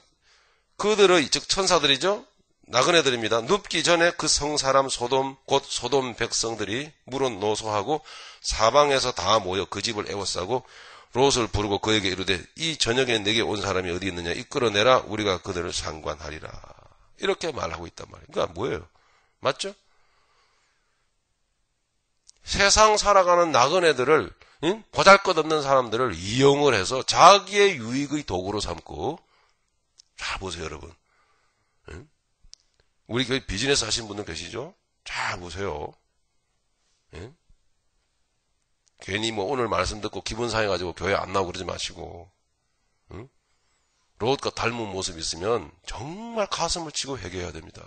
그들의 즉 천사들이죠. 나그네들입니다. 눕기 전에 그 성사람 소돔 곧 소돔 백성들이 물은 노소하고 사방에서 다 모여 그 집을 에워싸고 롯을 부르고 그에게 이르되 이 저녁에 내게 온 사람이 어디 있느냐 이끌어내라. 우리가 그들을 상관하리라. 이렇게 말하고 있단 말이에요. 그러니까 뭐예요? 맞죠? 세상 살아가는 나그네들을 보잘것없는 사람들을 이용을 해서 자기의 유익의 도구로 삼고 잘 보세요 여러분. 우리 교회 비즈니스 하시는 분들 계시죠? 잘 보세요. 괜히 뭐 오늘 말씀 듣고 기분 상해가지고 교회 안 나오고 그러지 마시고 롯과 닮은 모습이 있으면 정말 가슴을 치고 회개해야 됩니다.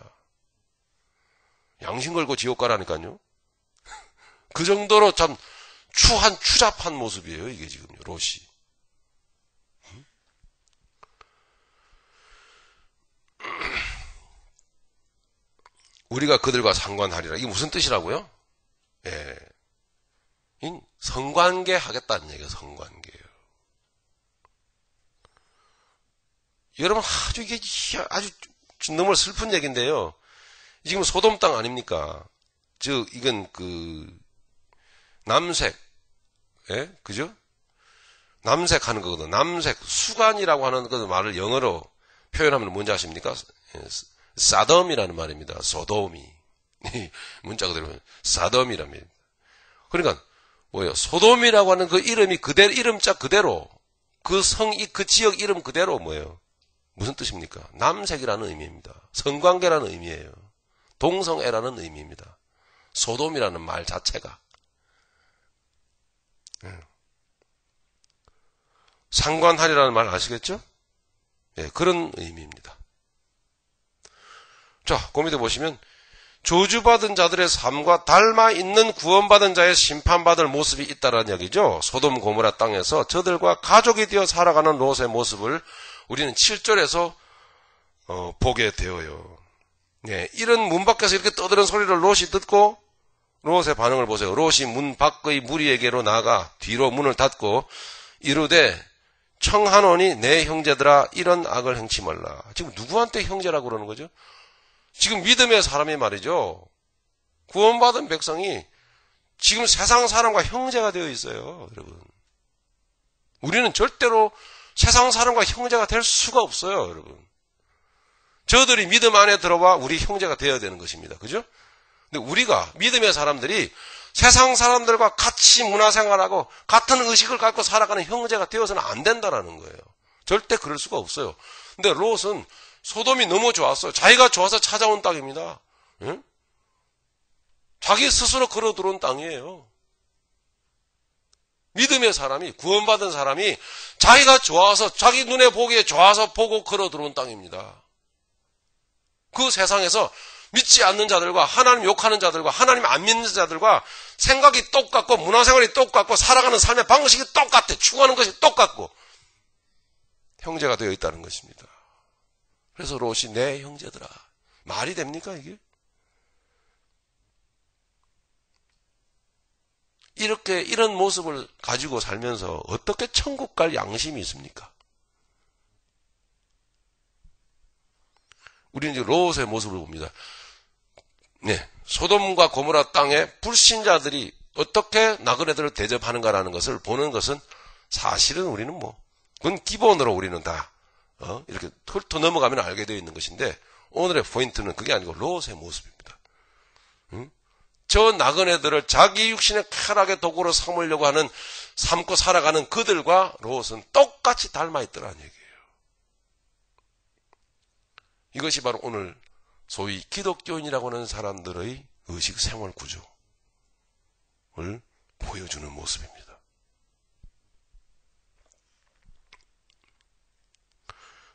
양심 걸고 지옥 가라니까요. 그 정도로 참 추잡한 모습이에요. 이게 지금 롯이. 우리가 그들과 상관하리라. 이게 무슨 뜻이라고요? 예. 성관계 하겠다는 얘기예요. 성관계예요. 여러분 이게 아주 너무 슬픈 얘기인데요. 지금 소돔 땅 아닙니까? 즉 이건 남색, 예, 그죠? 남색하는 거거든. 남색 수간이라고 하는 그 말을 영어로 표현하면 뭔지 아십니까? 사덤이라는 말입니다. 소돔이 문자 그대로 사덤이랍니다. 그러니까 뭐예요? 소돔이라고 하는 그 이름이 그대로 이름자 그대로 그 그 지역 이름 그대로 뭐예요? 무슨 뜻입니까? 남색이라는 의미입니다. 성관계라는 의미예요. 동성애라는 의미입니다. 소돔이라는 말 자체가. 상관하리라는 말 아시겠죠? 예, 그런 의미입니다. 자, 그 밑에 보시면 저주받은 자들의 삶과 닮아 있는 구원받은 자의 심판받을 모습이 있다라는 이야기죠. 소돔 고모라 땅에서 저들과 가족이 되어 살아가는 롯의 모습을 우리는 7절에서 보게 되어요. 네, 이런 문 밖에서 이렇게 떠드는 소리를 롯이 듣고 롯의 반응을 보세요. 롯이 문 밖의 무리에게로 나가 뒤로 문을 닫고 이르되 청하노니 내 형제들아 이런 악을 행치 말라. 지금 누구한테 형제라고 그러는 거죠? 지금 믿음의 사람이 말이죠. 구원받은 백성이 지금 세상 사람과 형제가 되어 있어요. 여러분. 우리는 절대로 세상 사람과 형제가 될 수가 없어요. 여러분. 저들이 믿음 안에 들어와 우리 형제가 되어야 되는 것입니다. 그죠? 근데 우리가 믿음의 사람들이 세상 사람들과 같이 문화생활하고 같은 의식을 갖고 살아가는 형제가 되어서는 안 된다라는 거예요. 절대 그럴 수가 없어요. 근데 롯은 소돔이 너무 좋았어요. 자기가 좋아서 찾아온 땅입니다. 응? 자기 스스로 걸어 들어온 땅이에요. 믿음의 사람이, 구원받은 사람이 자기가 좋아서, 자기 눈에 보기에 좋아서 보고 걸어 들어온 땅입니다. 그 세상에서 믿지 않는 자들과 하나님 욕하는 자들과 하나님 안 믿는 자들과 생각이 똑같고 문화생활이 똑같고 살아가는 삶의 방식이 똑같아. 추구하는 것이 똑같고 형제가 되어 있다는 것입니다. 그래서 롯이 내 형제들아. 말이 됩니까 이게? 이런 모습을 가지고 살면서 어떻게 천국 갈 양심이 있습니까? 우리는 이제 롯의 모습을 봅니다. 네, 소돔과 고모라 땅의 불신자들이 어떻게 나그네들을 대접하는가라는 것을 보는 것은 사실은 우리는 그건 기본으로 우리는 다 이렇게 훑어 넘어가면 알게 되어 있는 것인데 오늘의 포인트는 그게 아니고 롯의 모습입니다. 응? 저 나그네들을 자기 육신의 쾌락의 도구로 삼으려고 하는 삼고 살아가는 그들과 롯은 똑같이 닮아 있더라는 얘기예요. 이것이 바로 오늘 소위 기독교인이라고 하는 사람들의 의식 생활 구조를 보여주는 모습입니다.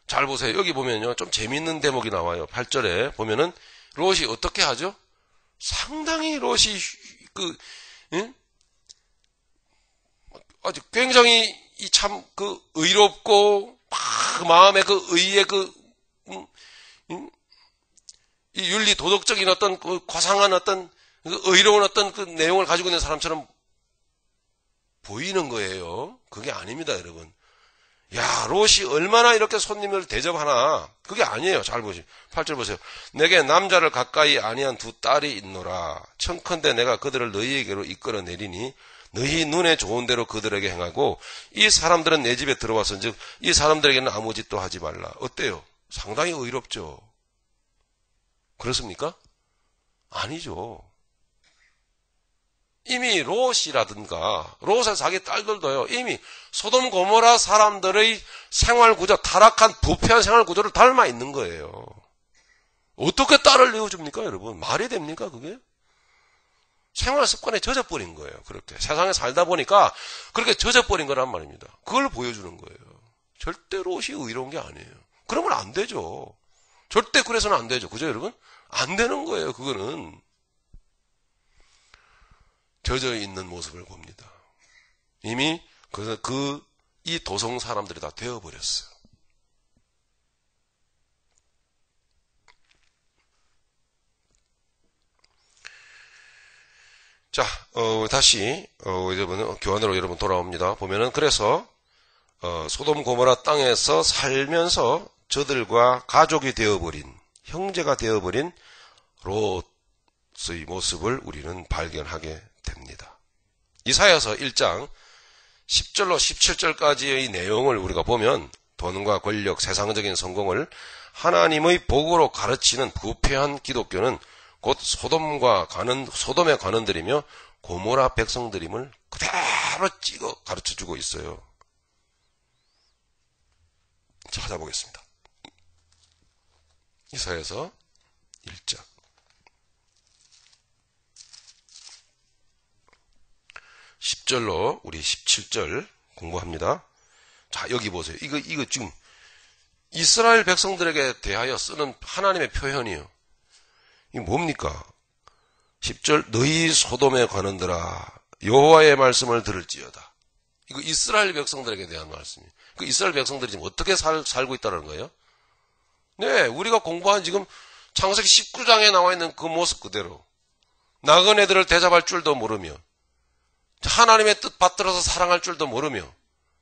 잘 보세요. 여기 보면요. 좀 재미있는 대목이 나와요. 8절에 보면은 롯이 어떻게 하죠? 상당히 롯이 아주 굉장히 참 의롭고 막 마음에 의의 이 윤리 도덕적인 어떤 과상한 어떤 의로운 어떤 내용을 가지고 있는 사람처럼 보이는 거예요. 그게 아닙니다, 여러분. 야, 롯이 얼마나 이렇게 손님을 대접하나. 그게 아니에요. 잘 보시죠. 8절 보세요. 내게 남자를 가까이 아니한 두 딸이 있노라. 청컨대 내가 그들을 너희에게로 이끌어 내리니 너희 눈에 좋은 대로 그들에게 행하고 이 사람들은 내 집에 들어와서 즉 이 사람들에게는 아무 짓도 하지 말라. 어때요? 상당히 의롭죠. 그렇습니까? 아니죠. 이미 롯이라든가 롯의 자기 딸들도요. 이미 소돔 고모라 사람들의 생활 구조, 타락한 부패한 생활 구조를 닮아 있는 거예요. 어떻게 딸을 내어줍니까, 여러분? 말이 됩니까, 그게? 생활 습관에 젖어버린 거예요. 그렇게 세상에 살다 보니까 그렇게 젖어버린 거란 말입니다. 그걸 보여주는 거예요. 절대 롯이 의로운 게 아니에요. 그러면 안 되죠. 절대 그래서는 안 되죠. 그죠, 여러분? 안 되는 거예요, 그거는. 젖어 있는 모습을 봅니다. 이미 이 도성 사람들이 다 되어버렸어요. 자, 다시 여러분 교환으로 여러분 돌아옵니다. 보면은 그래서 소돔 고모라 땅에서 살면서 저들과 가족이 되어버린 형제가 되어버린 롯의 모습을 우리는 발견하게 됩니다. 이사야서 1장 10절로 17절까지의 내용을 우리가 보면 돈과 권력, 세상적인 성공을 하나님의 복으로 가르치는 부패한 기독교는 곧 소돔의 관원들이며 고모라 백성들임을 그대로 찍어 가르쳐주고 있어요. 찾아보겠습니다. 이사야서 1장 10절로 우리 17절 공부합니다. 자, 여기 보세요. 이거 지금 이스라엘 백성들에게 대하여 쓰는 하나님의 표현이요. 이게 뭡니까? 10절 너희 소돔에 관한들아 여호와의 말씀을 들을지어다. 이거 이스라엘 백성들에게 대한 말씀이에요. 그 이스라엘 백성들이 지금 어떻게 살고 있다는 거예요? 네, 우리가 공부한 지금 창세기 19장에 나와 있는 그 모습 그대로 나그네들을 대접할 줄도 모르며 하나님의 뜻 받들어서 사랑할 줄도 모르며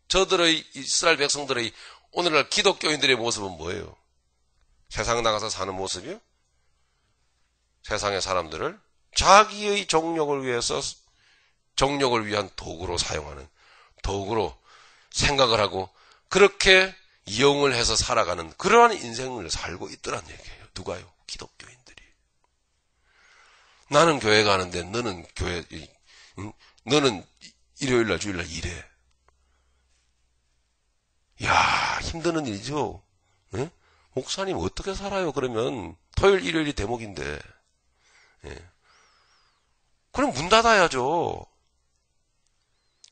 저들의 이스라엘 백성들의 오늘날 기독교인들의 모습은 뭐예요? 세상 나가서 사는 모습이요? 세상의 사람들을 자기의 정욕을 위해서 정욕을 위한 도구로 사용하는 도구로 생각을 하고 그렇게 이용을 해서 살아가는 그러한 인생을 살고 있더란 얘기예요. 누가요? 기독교인들이. 나는 교회 가는데 너는 일요일날 주일날 일해. 야, 힘드는 일이죠. 예? 목사님 어떻게 살아요? 그러면 토요일 일요일이 대목인데. 예. 그럼 문 닫아야죠.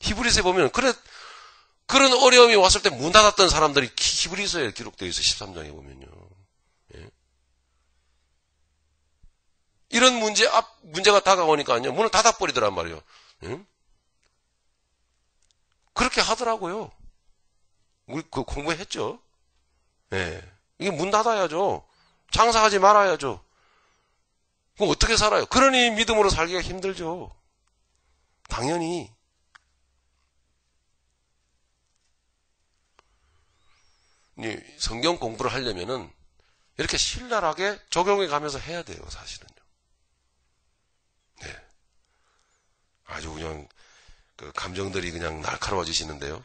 히브리서에 보면 그런 어려움이 왔을 때 문 닫았던 사람들이 히브리서에 기록되어 있어요. 13장에 보면요. 예. 이런 문제가 다가오니까요. 문을 닫아버리더란 말이에요. 예? 그렇게 하더라고요. 우리 그 공부했죠. 예. 이게 문 닫아야죠. 장사하지 말아야죠. 그럼 어떻게 살아요? 그러니 믿음으로 살기가 힘들죠. 당연히. 성경 공부를 하려면은 이렇게 신랄하게 적용해 가면서 해야 돼요, 사실은요. 네. 아주 그냥, 감정들이 그냥 날카로워지시는데요.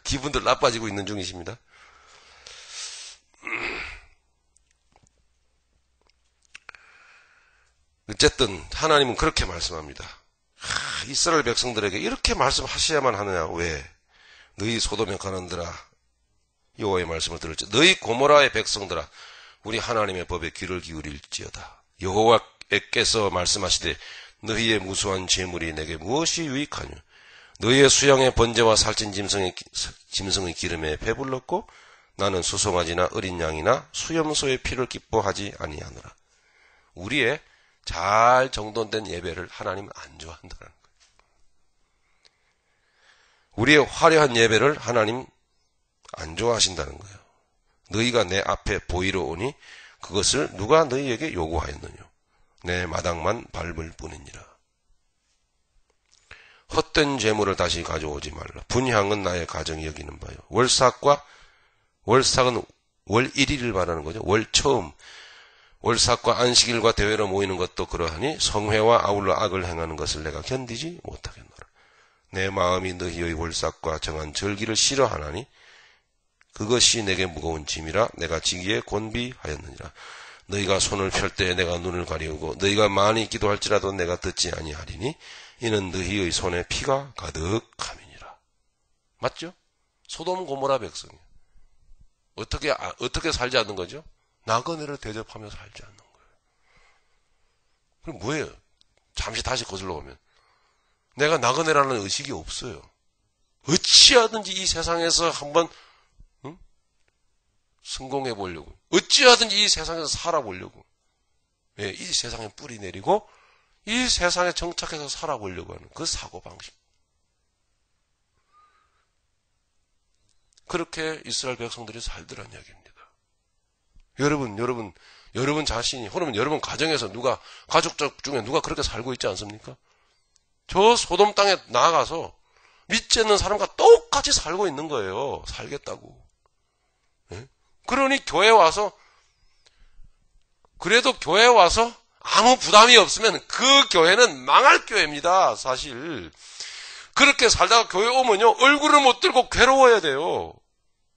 기분들 나빠지고 있는 중이십니다. 어쨌든, 하나님은 그렇게 말씀합니다. 이스라엘 백성들에게 이렇게 말씀하셔야만 하느냐, 왜? 너희 소돔에 가는들아, 여호와의 말씀을 들을지 너희 고모라의 백성들아 우리 하나님의 법에 귀를 기울일지어다. 여호와께서 말씀하시되 너희의 무수한 재물이 내게 무엇이 유익하뇨? 너희의 수양의 번제와 살찐 짐승의 기름에 배불렀고 나는 수송아지나 어린 양이나 수염소의 피를 기뻐하지 아니하노라. 우리의 잘 정돈된 예배를 하나님은 안 좋아한다는 거예요. 우리의 화려한 예배를 하나님 안 좋아하신다는 거예요. 너희가 내 앞에 보이러 오니 그것을 누가 너희에게 요구하였느냐? 내 마당만 밟을 뿐이니라. 헛된 재물을 다시 가져오지 말라. 분향은 나의 가정이 여기는 바요. 월삭은 월 1일을 말하는 거죠. 월 처음. 월삭과 안식일과 대회로 모이는 것도 그러하니 성회와 아울러 악을 행하는 것을 내가 견디지 못하겠노라. 내 마음이 너희의 월삭과 정한 절기를 싫어하나니 그것이 내게 무거운 짐이라 내가 지기에 곤비하였느니라. 너희가 손을 펼 때 내가 눈을 가리우고 너희가 많이 기도할지라도 내가 듣지 아니하리니 이는 너희의 손에 피가 가득함이니라. 맞죠? 소돔 고모라 백성이 어떻게 살지 않는 거죠? 나그네를 대접하며 살지 않는 거예요. 그럼 뭐예요? 잠시 다시 거슬러 보면 내가 나그네라는 의식이 없어요. 어찌하든지 이 세상에서 한번 성공해 보려고, 어찌하든지 이 세상에서 살아보려고, 예, 이 세상에 뿌리 내리고 이 세상에 정착해서 살아보려고 하는 그 사고방식. 그렇게 이스라엘 백성들이 살더란 이야기입니다. 여러분 자신이, 혹은 여러분 가정에서 가족 중에 누가 그렇게 살고 있지 않습니까? 저 소돔 땅에 나아가서 믿지 않는 사람과 똑같이 살고 있는 거예요. 살겠다고. 예? 그러니 그래도 교회 와서 아무 부담이 없으면 그 교회는 망할 교회입니다, 사실. 그렇게 살다가 교회 오면요, 얼굴을 못 들고 괴로워야 돼요.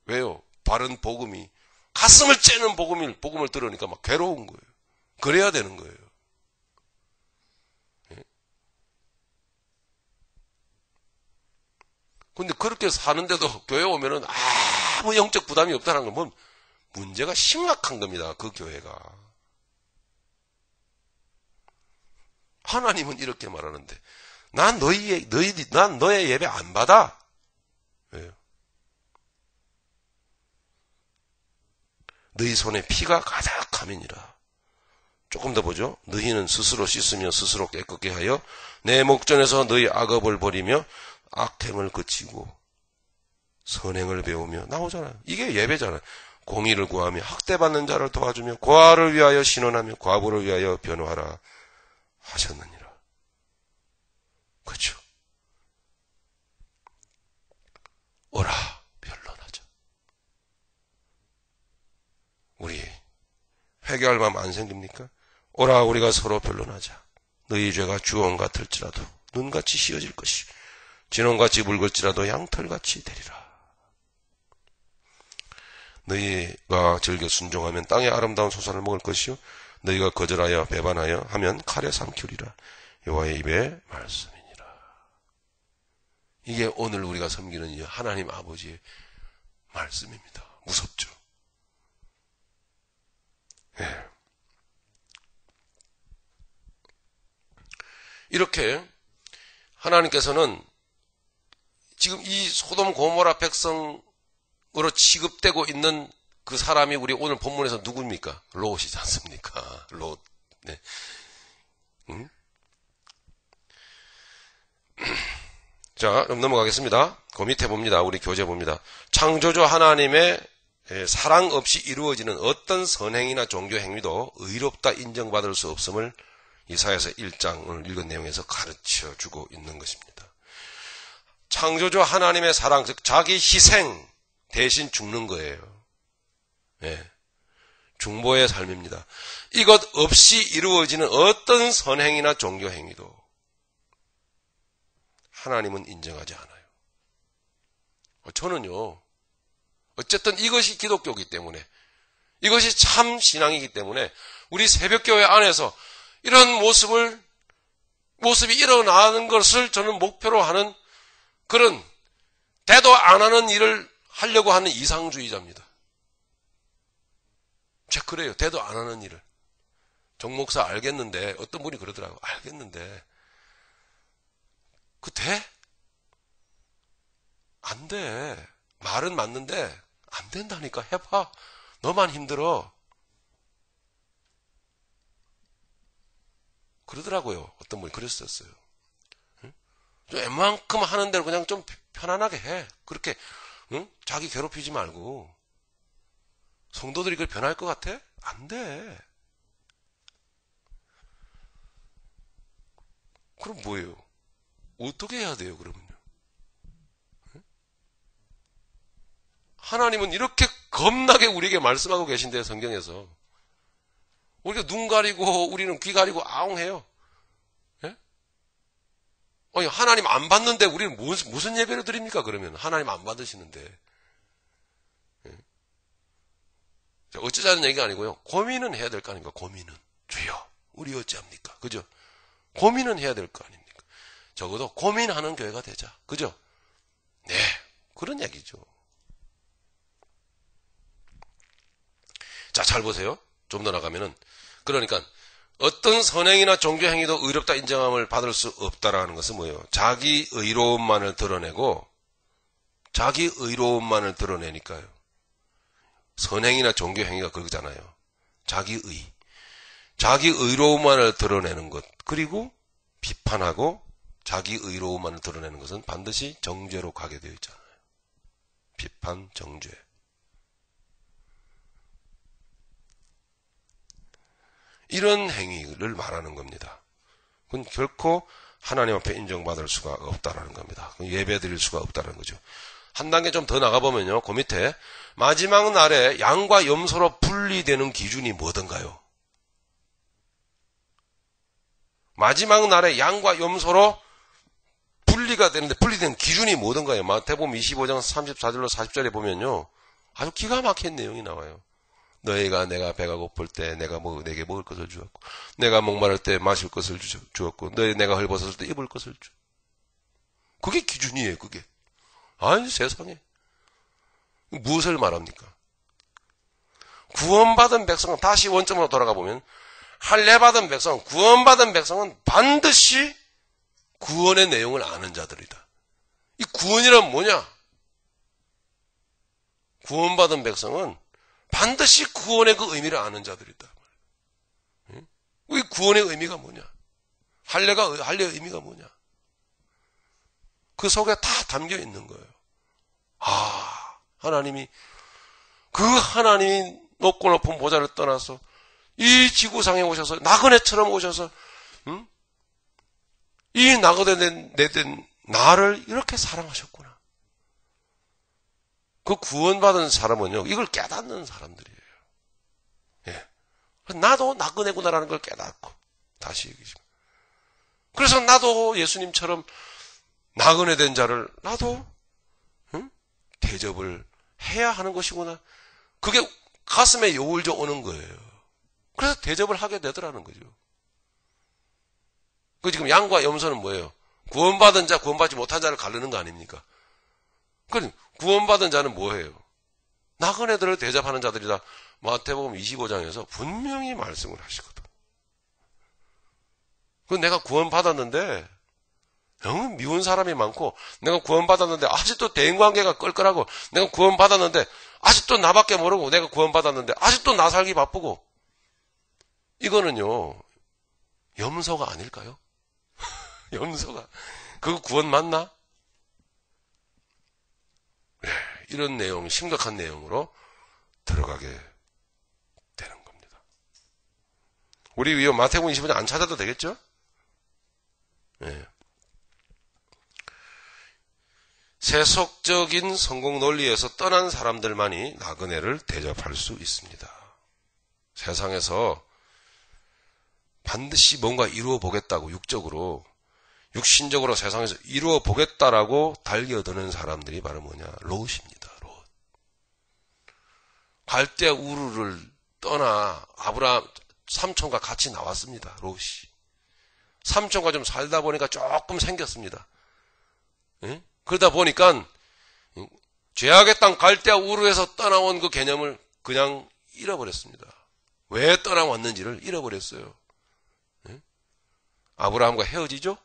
왜요? 바른 복음이, 가슴을 째는 복음을 들으니까 막 괴로운 거예요. 그래야 되는 거예요. 근데 그렇게 사는데도 교회 오면은 아무 영적 부담이 없다는 건 문제가 심각한 겁니다. 그 교회가. 하나님은 이렇게 말하는데 난 너의 예배 안 받아. 왜요? 너희 손에 피가 가득함이니라. 조금 더 보죠. 너희는 스스로 씻으며 스스로 깨끗게 하여 내 목전에서 너희 악업을 버리며 악행을 그치고 선행을 배우며 나오잖아요. 이게 예배잖아요. 공의를 구하며 학대받는 자를 도와주며 고아를 위하여 신원하며 과부를 위하여 변호하라 하셨느니라. 그렇죠. 오라 변론하자. 우리 회개할 마음 안 생깁니까? 오라 우리가 서로 변론하자. 너희 죄가 주홍 같을지라도 눈같이 씌어질 것이 진홍같이 붉을지라도 양털같이 되리라. 너희가 즐겨 순종하면 땅의 아름다운 소산을 먹을 것이요 너희가 거절하여 배반하여 하면 칼에 삼키리라. 여호와의 입의 말씀이니라. 이게 오늘 우리가 섬기는 하나님 아버지의 말씀입니다. 무섭죠? 네. 이렇게 하나님께서는 지금 이 소돔 고모라 백성으로 취급되고 있는 그 사람이 우리 오늘 본문에서 누구입니까? 롯이지 않습니까? 롯. 네. 응? 자, 좀 넘어가겠습니다. 그 밑에 봅니다. 우리 교재 봅니다. 창조주 하나님의 사랑 없이 이루어지는 어떤 선행이나 종교 행위도 의롭다 인정받을 수 없음을 이사야서 1장을 읽은 내용에서 가르쳐 주고 있는 것입니다. 창조주 하나님의 사랑, 즉 자기 희생 대신 죽는 거예요. 네. 중보의 삶입니다. 이것 없이 이루어지는 어떤 선행이나 종교 행위도 하나님은 인정하지 않아요. 저는요, 어쨌든 이것이 기독교이기 때문에, 이것이 참 신앙이기 때문에 우리 새벽교회 안에서 이런 모습이 일어나는 것을 저는 목표로 하는 그런 대도 안 하는 일을 하려고 하는 이상주의자입니다. 제가 그래요. 대도 안 하는 일을. 정 목사 알겠는데, 어떤 분이 그러더라고요. 알겠는데, 그 돼? 안 돼. 말은 맞는데, 안 된다니까. 해봐. 너만 힘들어. 그러더라고요. 어떤 분이 그랬었어요. 응? 좀 웬만큼 하는 대로 그냥 좀 편안하게 해. 그렇게, 응? 자기 괴롭히지 말고. 성도들이 그걸 변할 것 같아? 안 돼. 그럼 뭐예요? 어떻게 해야 돼요, 그러면요? 응? 하나님은 이렇게 겁나게 우리에게 말씀하고 계신데요, 성경에서. 우리가 눈 가리고 우리는 귀 가리고 아웅해요. 예? 아니, 하나님 안 받는데 우리는 무슨 예배를 드립니까? 그러면 하나님 안 받으시는데. 예? 어쩌자는 얘기가 아니고요. 고민은 해야 될 거 아닙니까? 고민은. 주여, 우리 어찌합니까? 그죠? 고민은 해야 될 거 아닙니까? 적어도 고민하는 교회가 되자. 그죠? 네, 그런 얘기죠. 자, 잘 보세요. 좀 더 나가면은, 그러니까 어떤 선행이나 종교 행위도 의롭다 인정함을 받을 수 없다라는 것은 뭐예요? 자기 의로움만을 드러내고 자기 의로움만을 드러내니까요. 선행이나 종교 행위가 그거잖아요. 자기 의로움만을 드러내는 것, 그리고 비판하고 자기 의로움만을 드러내는 것은 반드시 정죄로 가게 되어 있잖아요. 비판, 정죄. 이런 행위를 말하는 겁니다. 그건 결코 하나님 앞에 인정받을 수가 없다라는 겁니다. 예배 드릴 수가 없다는 거죠. 한 단계 좀 더 나가보면요. 그 밑에 마지막 날에 양과 염소로 분리되는 기준이 뭐던가요? 마지막 날에 양과 염소로 분리가 되는데 분리된 기준이 뭐던가요? 마태복음 25장 34절로 40절에 보면요. 아주 기가 막힌 내용이 나와요. 너희가 내가 배가 고플 때 내게 먹을 것을 주었고 내가 목마를 때 마실 것을 주었고 내가 헐벗었을 때 입을 것을 주. 그게 기준이에요. 그게. 아니 세상에. 무엇을 말합니까? 구원받은 백성은 다시 원점으로 돌아가 보면 할례받은 백성, 구원받은 백성은 반드시 구원의 내용을 아는 자들이다. 이 구원이란 뭐냐? 구원받은 백성은 반드시 구원의 그 의미를 아는 자들이다. 이 구원의 의미가 뭐냐? 할례의 의미가 뭐냐? 그 속에 다 담겨 있는 거예요. 하나님이 높고 높은 보좌를 떠나서 이 지구상에 오셔서 나그네처럼 오셔서 이 나그네 된 나를 이렇게 사랑하셨구나. 그 구원받은 사람은요, 이걸 깨닫는 사람들이에요. 예. 나도 나그네구나라는 걸 깨닫고 다시 얘기죠. 그래서 나도 예수님처럼 나그네 된 자를 나도 대접을 해야 하는 것이구나. 그게 가슴에 요울져 오는 거예요. 그래서 대접을 하게 되더라는 거죠. 그 지금 양과 염소는 뭐예요? 구원받은 자, 구원받지 못한 자를 가르는 거 아닙니까? 그럼 구원받은 자는 뭐예요? 나그네들을 대접하는 자들이다. 마태복음 25장에서 분명히 말씀을 하시거든. 그 내가 구원받았는데 너무 미운 사람이 많고, 내가 구원받았는데 아직도 대인관계가 껄껄하고, 내가 구원받았는데 아직도 나밖에 모르고, 내가 구원받았는데 아직도 나 살기 바쁘고, 이거는요 염소가 아닐까요? 염소가 그거 구원 맞나? 네, 이런 내용, 심각한 내용으로 들어가게 되는 겁니다. 우리 이 마태복음 25장 안 찾아도 되겠죠? 네. 세속적인 성공 논리에서 떠난 사람들만이 나그네를 대접할 수 있습니다. 세상에서 반드시 뭔가 이루어 보겠다고 육신적으로 세상에서 이루어 보겠다라고 달겨드는 사람들이 바로 뭐냐? 롯입니다. 롯. 갈대 우르를 떠나 아브라함 삼촌과 같이 나왔습니다. 롯이. 삼촌과 좀 살다 보니까 조금 생겼습니다. 예? 그러다 보니까 죄악의 땅 갈대아 우르에서 떠나온 그 개념을 그냥 잃어버렸습니다. 왜 떠나왔는지를 잃어버렸어요. 예? 아브라함과 헤어지죠?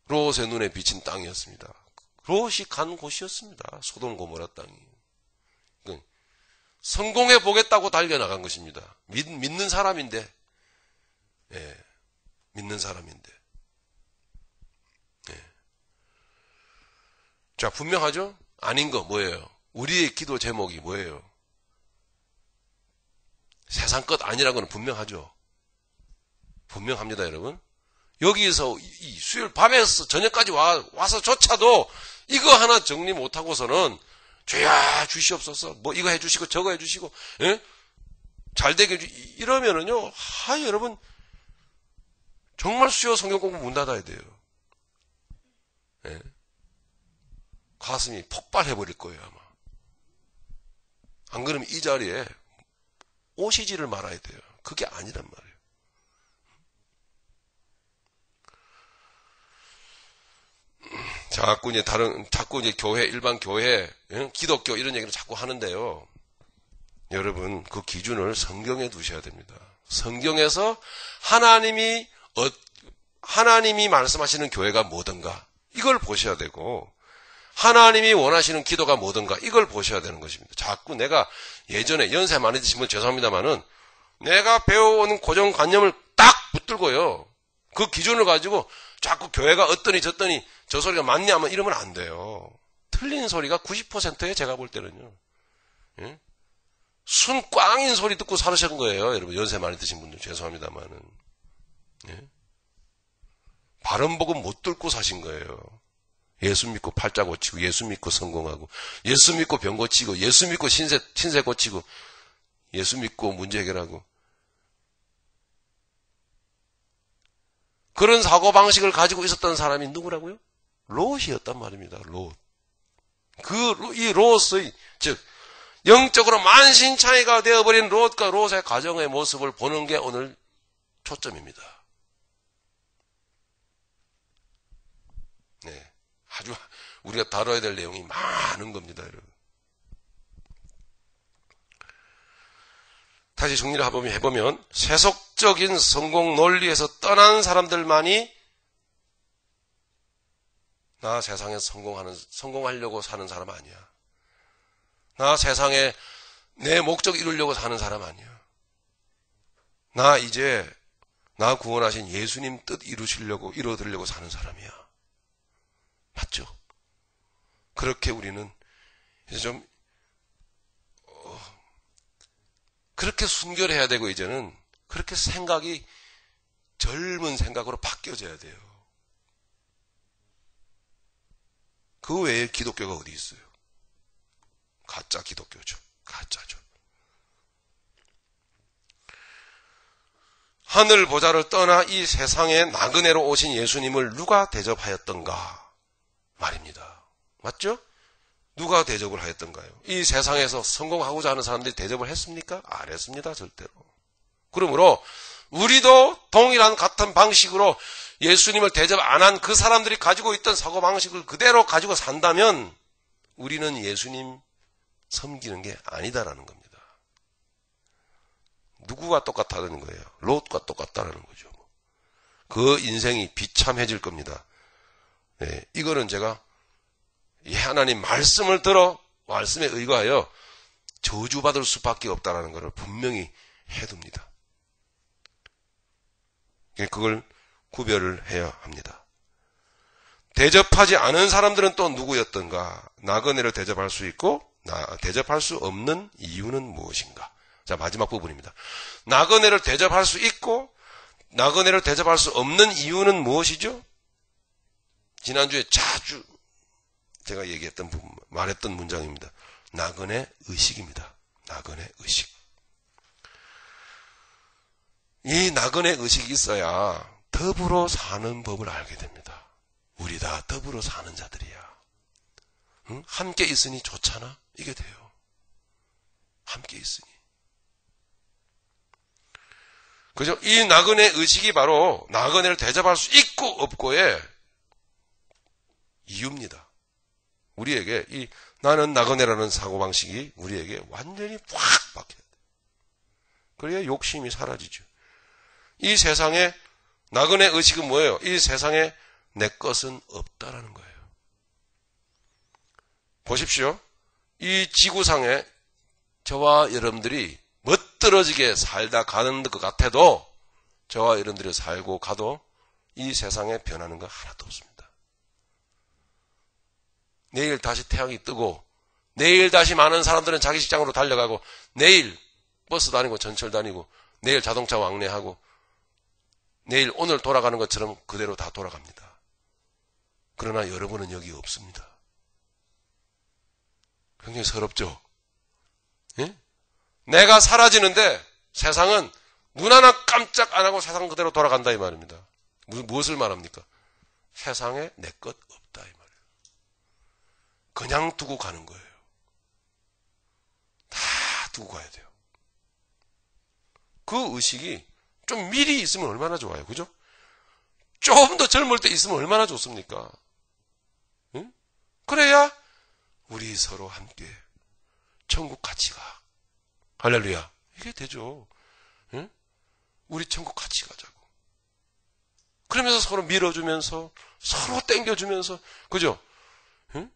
롯의 눈에 비친 땅이었습니다. 롯이 간 곳이었습니다. 소돔 고모라 땅이. 성공해 보겠다고 달려나간 것입니다. 믿는 사람인데, 예, 믿는 사람인데. 예. 자, 분명하죠? 아닌 거 뭐예요? 우리의 기도 제목이 뭐예요? 세상 것 아니라고는 분명하죠. 분명합니다, 여러분. 여기서 이 수요일 밤에서 저녁까지 와서조차도 이거 하나 정리 못하고서는 죄야 주시옵소서, 뭐 이거 해주시고 저거 해주시고, 예? 잘 되게 이러면은요, 여러분 정말 수요 성경 공부 문 닫아야 돼요. 예? 가슴이 폭발해버릴 거예요, 아마. 안 그러면 이 자리에 오시지를 말아야 돼요. 그게 아니란 말이에요. 자꾸 이제 교회, 일반 교회, 기독교 이런 얘기를 자꾸 하는데요. 여러분, 그 기준을 성경에 두셔야 됩니다. 성경에서 하나님이 말씀하시는 교회가 뭐든가, 이걸 보셔야 되고, 하나님이 원하시는 기도가 뭐든가, 이걸 보셔야 되는 것입니다. 자꾸 내가 예전에 연세 많이 드신 분 죄송합니다만은, 내가 배워온 고정관념을 딱 붙들고요. 그 기준을 가지고 자꾸 교회가 어떠니 저떠니 저 소리가 맞냐 하면 이러면 안 돼요. 틀린 소리가 90%예요. 제가 볼 때는요. 예? 순 꽝인 소리 듣고 살으신 거예요. 여러분, 연세 많이 드신 분들 죄송합니다만은. 예? 바른 복음 못 듣고 사신 거예요. 예수 믿고 팔자 고치고, 예수 믿고 성공하고, 예수 믿고 병 고치고, 예수 믿고 신세 고치고, 예수 믿고 문제 해결하고. 그런 사고방식을 가지고 있었던 사람이 누구라고요? 롯이었단 말입니다. 롯. 이 롯의, 즉, 영적으로 만신창이가 되어버린 롯과 롯의 가정의 모습을 보는 게 오늘 초점입니다. 네. 아주 우리가 다뤄야 될 내용이 많은 겁니다, 여러분. 다시 정리를 해보면 세속적인 성공 논리에서 떠난 사람들만이 나 세상에 성공하려고 사는 사람 아니야. 나 세상에 내 목적 이루려고 사는 사람 아니야. 나 이제 나 구원하신 예수님 뜻 이루어드리려고 사는 사람이야. 맞죠? 그렇게 우리는 이제 좀 그렇게 순결해야 되고, 이제는 그렇게 생각이 젊은 생각으로 바뀌어져야 돼요. 그 외에 기독교가 어디 있어요? 가짜 기독교죠. 가짜죠. 하늘 보좌를 떠나 이 세상에 나그네로 오신 예수님을 누가 대접하였던가 말입니다. 맞죠? 누가 대접을 하였던가요? 이 세상에서 성공하고자 하는 사람들이 대접을 했습니까? 안 했습니다. 절대로. 그러므로 우리도 동일한 같은 방식으로 예수님을 대접 안 한 그 사람들이 가지고 있던 사고방식을 그대로 가지고 산다면 우리는 예수님 섬기는 게 아니다라는 겁니다. 누구가 똑같다는 거예요? 롯과 똑같다는 거죠. 그 인생이 비참해질 겁니다. 네, 이거는 제가 이 하나님 말씀을 들어 말씀에 의거하여 저주받을 수밖에 없다는 것을 분명히 해둡니다. 그걸 구별을 해야 합니다. 대접하지 않은 사람들은 또 누구였던가? 나그네를 대접할 수 있고 대접할 수 없는 이유는 무엇인가? 자, 마지막 부분입니다. 나그네를 대접할 수 있고 나그네를 대접할 수 없는 이유는 무엇이죠? 지난주에 자주 제가 말했던 문장입니다. 나그네 의식입니다. 나그네 의식. 이 나그네 의식이 있어야 더불어 사는 법을 알게 됩니다. 우리 다 더불어 사는 자들이야. 응? 함께 있으니 좋잖아? 이게 돼요. 함께 있으니. 그죠? 이 나그네 의식이 바로 나그네를 대접할 수 있고 없고의 이유입니다. 우리에게 이 나는 나그네라는 사고방식이 우리에게 완전히 확 박혀야 돼. 그래야 욕심이 사라지죠. 이 세상에 나그네 의식은 뭐예요? 이 세상에 내 것은 없다라는 거예요. 보십시오. 이 지구상에 저와 여러분들이 멋들어지게 살다 가는 것 같아도 저와 여러분들이 살고 가도 이 세상에 변하는 거 하나도 없습니다. 내일 다시 태양이 뜨고 내일 다시 많은 사람들은 자기 직장으로 달려가고 내일 버스 다니고 전철 다니고 내일 자동차 왕래하고 내일 오늘 돌아가는 것처럼 그대로 다 돌아갑니다. 그러나 여러분은 여기 없습니다. 굉장히 서럽죠? 예? 내가 사라지는데 세상은 눈 하나 깜짝 안 하고 세상 그대로 돌아간다 이 말입니다. 무엇을 말합니까? 세상에 내 것 없다 이 말이에요. 그냥 두고 가는 거예요. 다 두고 가야 돼요. 그 의식이 좀 미리 있으면 얼마나 좋아요. 그죠? 조금 더 젊을 때 있으면 얼마나 좋습니까? 응? 그래야 우리 서로 함께 천국 같이 가. 할렐루야. 이게 되죠. 응? 우리 천국 같이 가자고. 그러면서 서로 밀어주면서 서로 땡겨주면서 그죠? 응?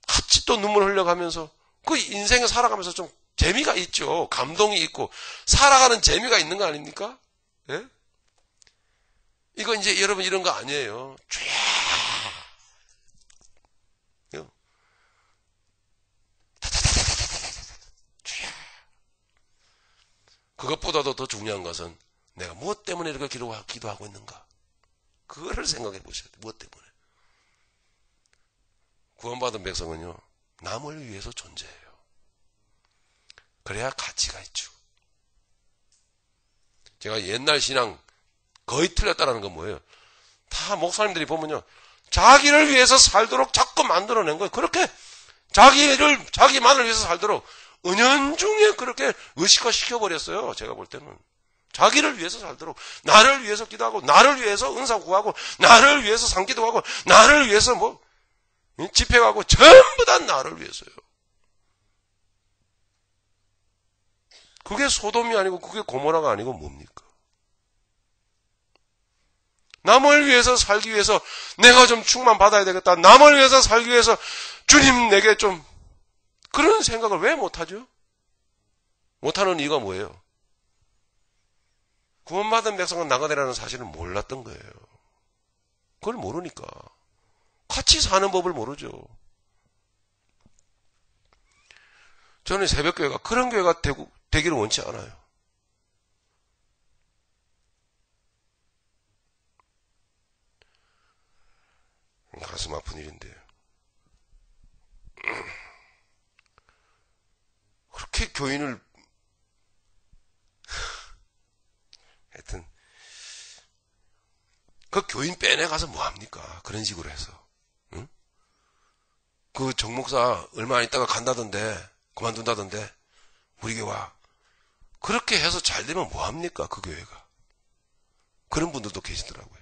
같이 또 눈물 흘려가면서 그 인생을 살아가면서 좀 재미가 있죠. 감동이 있고 살아가는 재미가 있는 거 아닙니까? 예? 이거 이제 여러분 이런 거 아니에요. 그것보다도 더 중요한 것은 내가 무엇 때문에 이렇게 기도하고 있는가? 그거를 생각해 보셔야 돼요. 무엇 때문에? 구원받은 백성은요, 남을 위해서 존재해요. 그래야 가치가 있죠. 제가 옛날 신앙 거의 틀렸다는 건 뭐예요? 다 목사님들이 보면요, 자기를 위해서 살도록 자꾸 만들어낸 거예요. 그렇게 자기만을 위해서 살도록 은연중에 그렇게 의식화 시켜버렸어요. 제가 볼 때는. 자기를 위해서 살도록, 나를 위해서 기도하고, 나를 위해서 은사 구하고, 나를 위해서 상기도하고, 나를 위해서 집회 가고, 전부 다 나를 위해서요. 그게 소돔이 아니고, 그게 고모라가 아니고 뭡니까? 남을 위해서 살기 위해서 내가 좀 충만 받아야 되겠다. 남을 위해서 살기 위해서 주님 내게 좀 그런 생각을 왜 못하죠? 못하는 이유가 뭐예요? 구원받은 백성은 나그네라는 사실을 몰랐던 거예요. 그걸 모르니까. 같이 사는 법을 모르죠. 저는 새벽교회가 그런 교회가 되기를 원치 않아요. 가슴 아픈 일인데요. 그렇게 교인을 하여튼 그 교인 빼내가서 뭐합니까? 그런 식으로 해서. 응? 그 정목사 얼마 안 있다가 간다던데 그만둔다던데 우리 교회 와. 그렇게 해서 잘 되면 뭐합니까? 그 교회가. 그런 분들도 계시더라고요.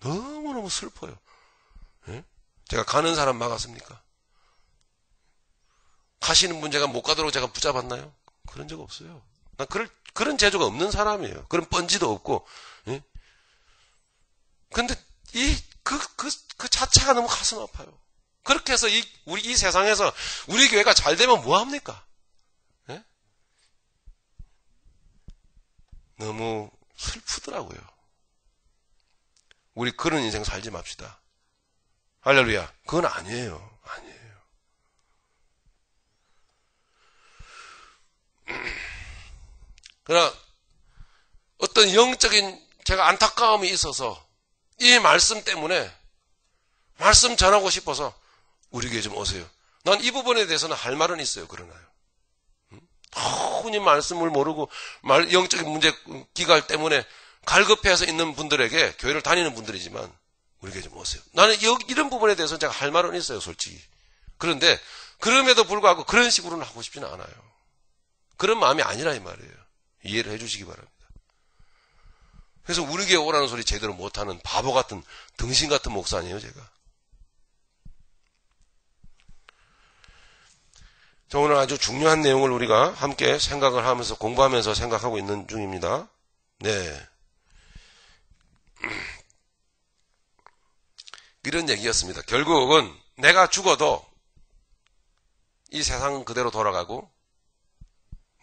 너무너무 슬퍼요. 응? 제가 가는 사람 막았습니까? 가시는 분 제가 못 가도록 제가 붙잡았나요? 그런 적 없어요. 난 그런 재주가 없는 사람이에요. 그런 뻔지도 없고. 예? 근데 그 자체가 너무 가슴 아파요. 그렇게 해서 우리 이 세상에서 우리 교회가 잘 되면 뭐합니까? 예? 너무 슬프더라고요. 우리 그런 인생 살지 맙시다. 할렐루야. 그건 아니에요. 아니에요. 그러나 어떤 영적인 제가 안타까움이 있어서 이 말씀 때문에 말씀 전하고 싶어서 우리 교회 좀 오세요. 난 이 부분에 대해서는 할 말은 있어요. 그러나요. 흔히 말씀을 모르고 영적인 문제 기갈 때문에 갈급해서 있는 분들에게 교회를 다니는 분들이지만 우리 교회 좀 오세요. 나는 이런 부분에 대해서는 제가 할 말은 있어요. 솔직히. 그런데 그럼에도 불구하고 그런 식으로는 하고 싶지는 않아요. 그런 마음이 아니라 이 말이에요. 이해를 해 주시기 바랍니다. 그래서 우리 교회 오라는 소리 제대로 못하는 바보 같은 등신 같은 목사 아니에요, 제가. 자, 오늘 아주 중요한 내용을 우리가 함께 생각을 하면서 공부하면서 생각하고 있는 중입니다. 네. 이런 얘기였습니다. 결국은 내가 죽어도 이 세상은 그대로 돌아가고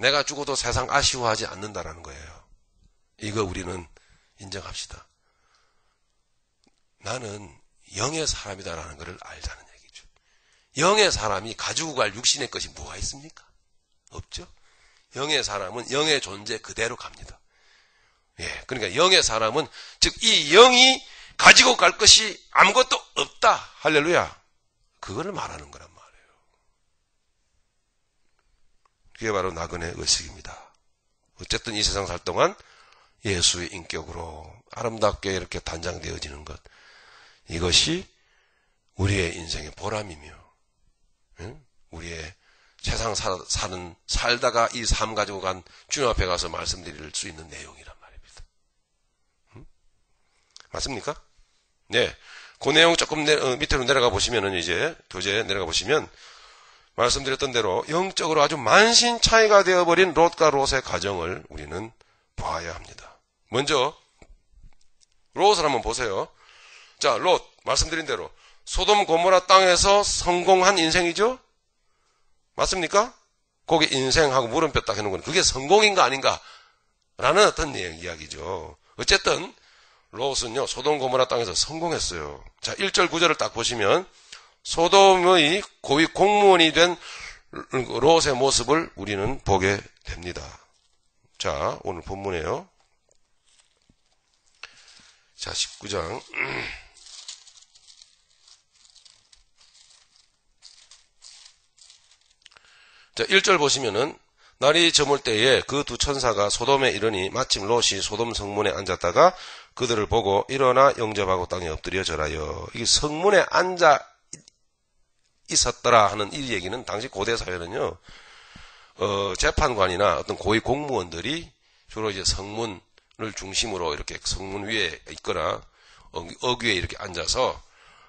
내가 죽어도 세상 아쉬워하지 않는다라는 거예요. 이거 우리는 인정합시다. 나는 영의 사람이다라는 것을 알자는 얘기죠. 영의 사람이 가지고 갈 육신의 것이 뭐가 있습니까? 없죠. 영의 사람은 영의 존재 그대로 갑니다. 예, 그러니까 영의 사람은 즉 이 영이 가지고 갈 것이 아무것도 없다. 할렐루야. 그거를 말하는 거란 말이에요. 그게 바로 나그네 의식입니다. 어쨌든 이 세상 살 동안 예수의 인격으로 아름답게 이렇게 단장되어지는 것, 이것이 우리의 인생의 보람이며 우리의 세상 살다가 이 삶 가지고 간 주님 앞에 가서 말씀드릴 수 있는 내용이란 말입니다. 맞습니까? 네. 그 내용 조금 밑으로 내려가 보시면은 이제 교재 내려가 보시면 말씀드렸던 대로 영적으로 아주 만신 차이가 되어버린 롯과 롯의 가정을 우리는 봐야 합니다. 먼저 롯을 한번 보세요. 자, 롯 말씀드린 대로 소돔 고모라 땅에서 성공한 인생이죠? 맞습니까? 거기 인생하고 물음표 딱 해놓은 건 그게 성공인가 아닌가? 라는 어떤 이야기죠. 어쨌든 롯은요 소돔 고모라 땅에서 성공했어요. 자, 1절 9절을 딱 보시면 소돔의 고위 공무원이 된 롯의 모습을 우리는 보게 됩니다. 자, 오늘 본문이에요. 자, 19장. 자, 1절 보시면은 날이 저물 때에 그 두 천사가 소돔에 이르니 마침 롯이 소돔 성문에 앉았다가 그들을 보고 일어나 영접하고 땅에 엎드려 절하여. 이게 성문에 앉아 있었더라 하는 이 얘기는 당시 고대 사회는요, 재판관이나 어떤 고위 공무원들이 주로 이제 성문을 중심으로 이렇게 성문 위에 있거나 어귀에 이렇게 앉아서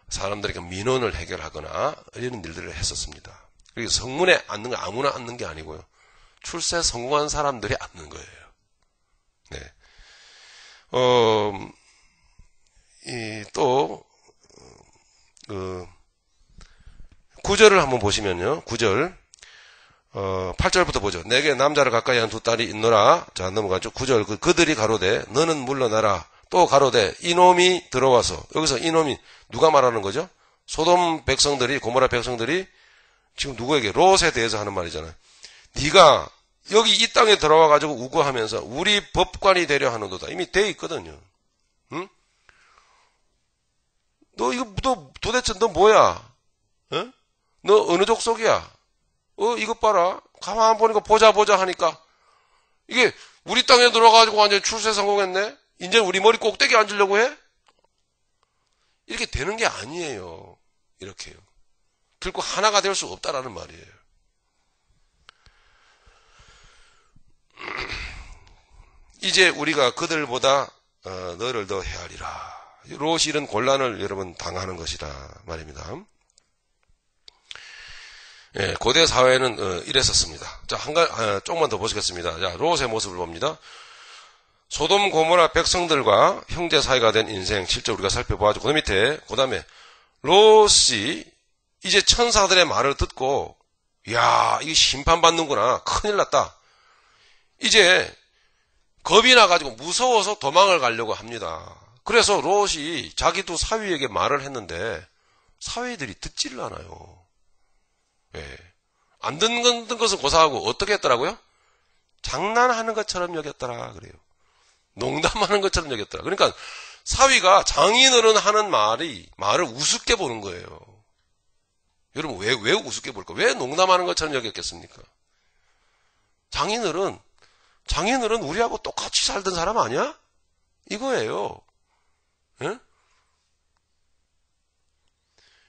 사람들에게 민원을 해결하거나 이런 일들을 했었습니다. 그리고 성문에 앉는 거 아무나 앉는 게 아니고요. 출세 성공한 사람들이 앉는 거예요. 네. 또, 9절을 한번 보시면요. 9절. 8절부터 보죠. 내게 남자를 가까이 한 두 딸이 있노라. 자, 넘어가죠. 9절. 그들이 가로되 너는 물러나라. 또 가로되 이놈이 들어와서. 여기서 이놈이 누가 말하는 거죠? 소돔 백성들이, 고모라 백성들이 지금 누구에게? 롯에 대해서 하는 말이잖아요. 네가 여기 이 땅에 들어와 가지고 우거하면서 우리 법관이 되려 하는도다. 이미 돼 있거든요. 응? 너 도대체 너 뭐야? 어? 너 어느 족속이야? 이것 봐라. 가만 보니까 보자 하니까 이게 우리 땅에 들어가지고 완전히 출세 성공했네? 이제 우리 머리 꼭대기 앉으려고 해? 이렇게 되는 게 아니에요. 이렇게요. 결국 하나가 될 수 없다라는 말이에요. 이제 우리가 그들보다 너를 더 헤아리라. 롯이 이런 곤란을 여러분 당하는 것이다 말입니다. 예, 고대 사회는 이랬었습니다. 자, 조금만 더 보시겠습니다. 자, 롯의 모습을 봅니다. 소돔 고모라 백성들과 형제 사이가 된 인생 실제 우리가 살펴보아죠. 그 다음에 롯이 이제 천사들의 말을 듣고 이야, 이게 심판받는구나. 큰일 났다. 이제 겁이 나가지고 무서워서 도망을 가려고 합니다. 그래서 롯이 자기 두 사위에게 말을 했는데 사위들이 듣지를 않아요. 예. 안 듣는 것은 고사하고 어떻게 했더라고요? 장난하는 것처럼 여겼더라 그래요. 농담하는 것처럼 여겼더라. 그러니까 사위가 장인어른 하는 말을 우습게 보는 거예요. 여러분 왜 우습게 볼까? 왜 농담하는 것처럼 여겼겠습니까? 장인어른 우리하고 똑같이 살던 사람 아니야? 이거예요. 예?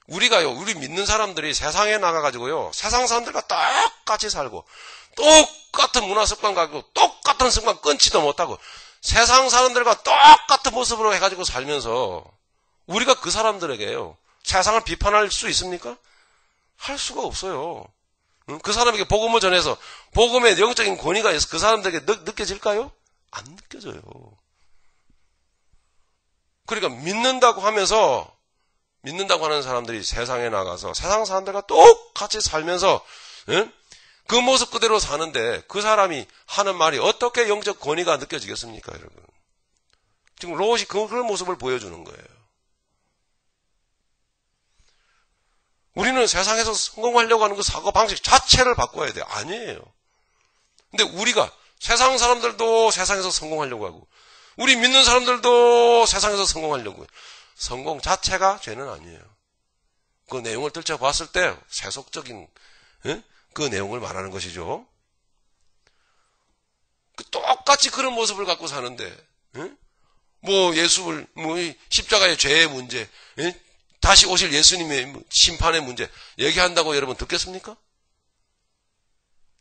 우리 믿는 사람들이 세상에 나가가지고요, 세상 사람들과 똑같이 살고, 똑같은 문화 습관 가지고, 똑같은 습관 끊지도 못하고, 세상 사람들과 똑같은 모습으로 해가지고 살면서, 우리가 그 사람들에게요, 세상을 비판할 수 있습니까? 할 수가 없어요. 그 사람에게 복음을 전해서, 복음의 영적인 권위가 있어 그 사람들에게 느껴질까요? 안 느껴져요. 그러니까 믿는다고 하는 사람들이 세상에 나가서 세상 사람들과 똑같이 살면서 그 모습 그대로 사는데 그 사람이 하는 말이 어떻게 영적 권위가 느껴지겠습니까, 여러분? 지금 롯이 그런 모습을 보여주는 거예요. 우리는 세상에서 성공하려고 하는 그 사고방식 자체를 바꿔야 돼요. 아니에요. 근데 우리가 세상 사람들도 세상에서 성공하려고 하고 우리 믿는 사람들도 세상에서 성공하려고 해요. 성공 자체가 죄는 아니에요. 그 내용을 들춰봤을 때 세속적인 그 내용을 말하는 것이죠. 똑같이 그런 모습을 갖고 사는데 십자가의 죄의 문제, 다시 오실 예수님의 심판의 문제 얘기한다고 여러분 듣겠습니까?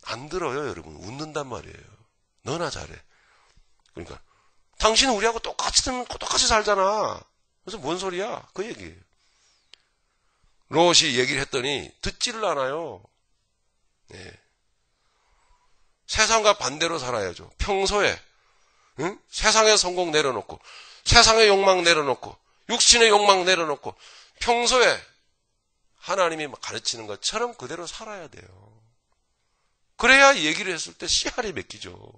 안 들어요, 여러분. 웃는단 말이에요. 너나 잘해. 그러니까 당신은 우리하고 똑같이 살잖아. 그래서 뭔 소리야? 그 얘기예요. 롯이 얘기를 했더니 듣지를 않아요. 네. 세상과 반대로 살아야죠. 평소에 세상의 성공 내려놓고 세상의 욕망 내려놓고 육신의 욕망 내려놓고 평소에 하나님이 가르치는 것처럼 그대로 살아야 돼요. 그래야 얘기를 했을 때 씨알이 맺히죠.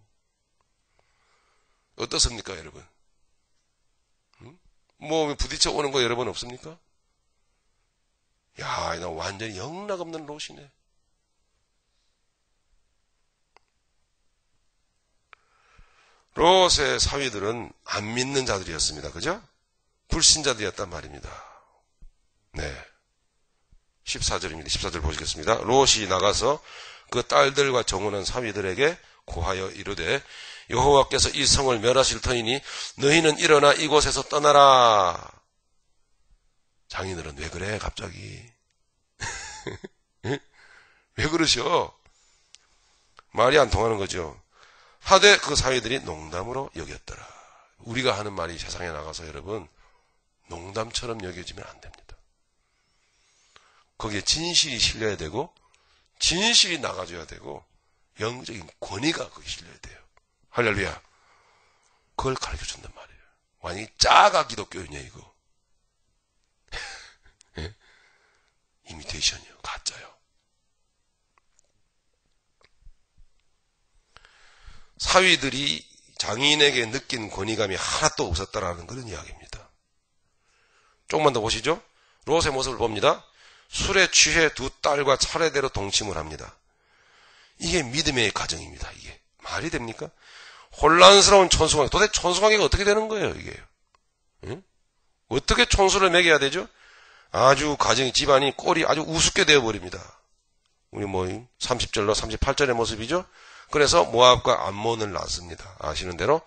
어떻습니까, 여러분? 부딪혀 오는 거 여러분 없습니까? 야, 나 완전히 영락없는 롯이네. 롯의 사위들은 안 믿는 자들이었습니다. 그죠? 불신자들이었단 말입니다. 네. 14절입니다. 14절 보시겠습니다. 롯이 나가서 그 딸들과 정혼한 사위들에게 고하여 이르되 여호와께서 이 성을 멸하실 터이니 너희는 일어나 이곳에서 떠나라. 장인어른 왜 그래 갑자기? 왜 그러셔? 말이 안 통하는 거죠. 하되 그 사위들이 농담으로 여겼더라. 우리가 하는 말이 세상에 나가서 여러분 농담처럼 여겨지면 안 됩니다. 거기에 진실이 실려야 되고 진실이 나가줘야 되고 영적인 권위가 거기 실려야 돼요. 할렐루야. 그걸 가르쳐준단 말이에요. 완전히 짜가 기독교냐 이거. 예? 이미테이션이요. 가짜요. 사위들이 장인에게 느낀 권위감이 하나도 없었다라는 그런 이야기입니다. 조금만 더 보시죠. 롯의 모습을 봅니다. 술에 취해 두 딸과 차례대로 동침을 합니다. 이게 믿음의 가정입니다. 이게 말이 됩니까? 혼란스러운 촌수관계. 도대체 촌수관계가 어떻게 되는 거예요, 이게? 응? 어떻게 촌수를 먹여야 되죠? 아주 가정이, 집안이 꼴이 아주 우습게 되어버립니다. 우리 30절로 38절의 모습이죠? 그래서 모압과 암몬을 낳습니다. 아시는 대로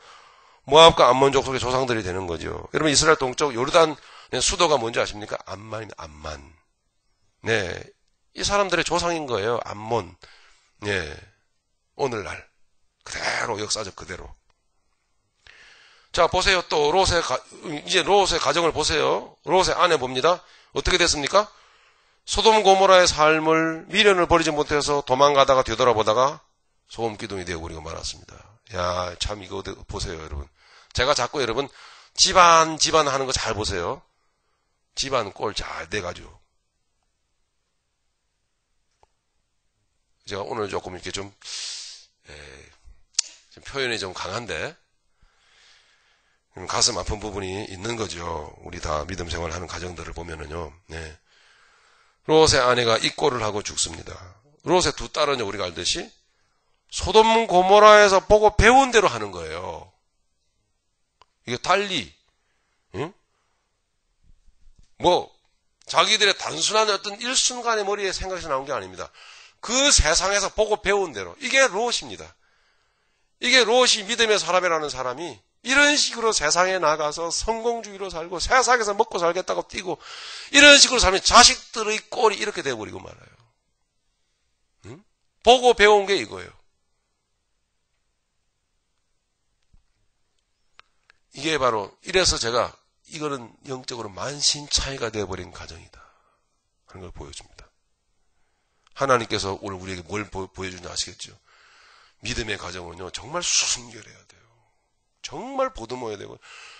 모압과 암몬 족속의 조상들이 되는 거죠. 여러분, 이스라엘 동쪽 요르단 수도가 뭔지 아십니까? 암만입니다. 암만. 네, 이 사람들의 조상인 거예요. 암몬. 네, 오늘날 그대로 역사적 그대로. 자, 보세요. 또 이제 롯의 가정을 보세요. 롯의 아내 봅니다. 어떻게 됐습니까? 소돔 고모라의 삶을 미련을 버리지 못해서 도망가다가 되돌아보다가 소금 기둥이 되어버리고 말았습니다. 야, 참 이거 보세요, 여러분. 제가 자꾸 여러분 집안 하는 거 잘 보세요. 집안 꼴 잘 돼가지고. 제가 오늘 조금 이렇게 좀 표현이 좀 강한데 가슴 아픈 부분이 있는 거죠. 우리 다 믿음 생활하는 가정들을 보면은요. 네. 롯의 아내가 이 꼴을 하고 죽습니다. 롯의 두 딸은요, 우리가 알듯이 소돔 고모라에서 보고 배운 대로 하는 거예요. 이게 달리, 응? 자기들의 단순한 어떤 일순간의 머리에 생각이 나온 게 아닙니다. 그 세상에서 보고 배운 대로. 이게 롯입니다. 이게 롯이 믿음의 사람이라는 사람이 이런 식으로 세상에 나가서 성공주의로 살고 세상에서 먹고 살겠다고 뛰고 이런 식으로 살면 자식들의 꼴이 이렇게 되어버리고 말아요. 응? 보고 배운 게 이거예요. 이게 바로 이래서 제가 이거는 영적으로 만신창이가 되어버린 가정이다 하는 걸 보여줍니다. 하나님께서 오늘 우리에게 뭘 보여주는지 아시겠죠? 믿음의 가정은요, 정말 순결해야 돼요. 정말 보듬어야 되고,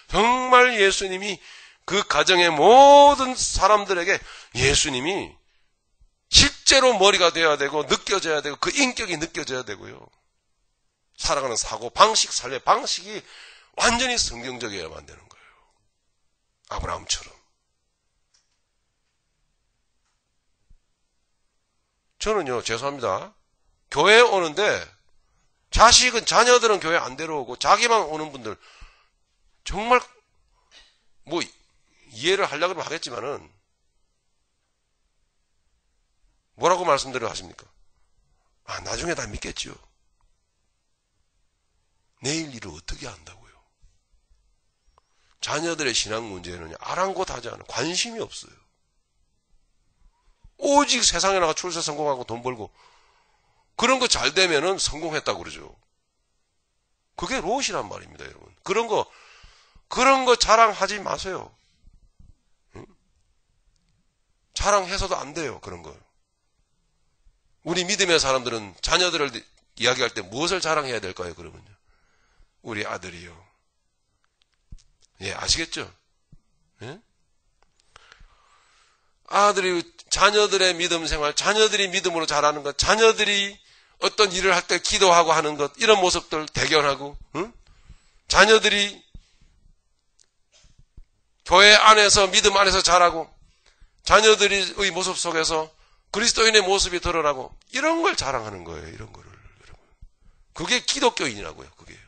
정말 예수님이 그 가정의 모든 사람들에게 예수님이 실제로 머리가 되어야 되고, 느껴져야 되고, 그 인격이 느껴져야 되고요. 살아가는 사고, 방식, 삶의 방식이 완전히 성경적이어야만 되는 거예요. 아브라함처럼. 저는요, 죄송합니다. 교회에 오는데, 자녀들은 교회 안 데려오고, 자기만 오는 분들, 정말, 이해를 하려고 하겠지만은, 뭐라고 말씀드려 하십니까? 나중에 다 믿겠지요. 내일 일을 어떻게 한다고요? 자녀들의 신앙 문제는 아랑곳하지 않아요. 관심이 없어요. 오직 세상에 나가 출세 성공하고 돈 벌고 그런 거 잘 되면은 성공했다고 그러죠. 그게 롯이란 말입니다, 여러분. 그런 거 자랑하지 마세요. 응? 자랑해서도 안 돼요, 그런 거. 우리 믿음의 사람들은 자녀들을 이야기할 때 무엇을 자랑해야 될까요, 그러면요? 우리 아들이요. 예, 아시겠죠? 예? 자녀들의 믿음 생활, 자녀들이 믿음으로 자라는 것, 자녀들이 어떤 일을 할 때 기도하고 하는 것, 이런 모습들 대견하고, 응? 자녀들이 교회 안에서, 믿음 안에서 자라고, 자녀들의 모습 속에서 그리스도인의 모습이 드러나고, 이런 걸 자랑하는 거예요, 이런 거를, 여러분. 그게 기독교인이라고요, 그게.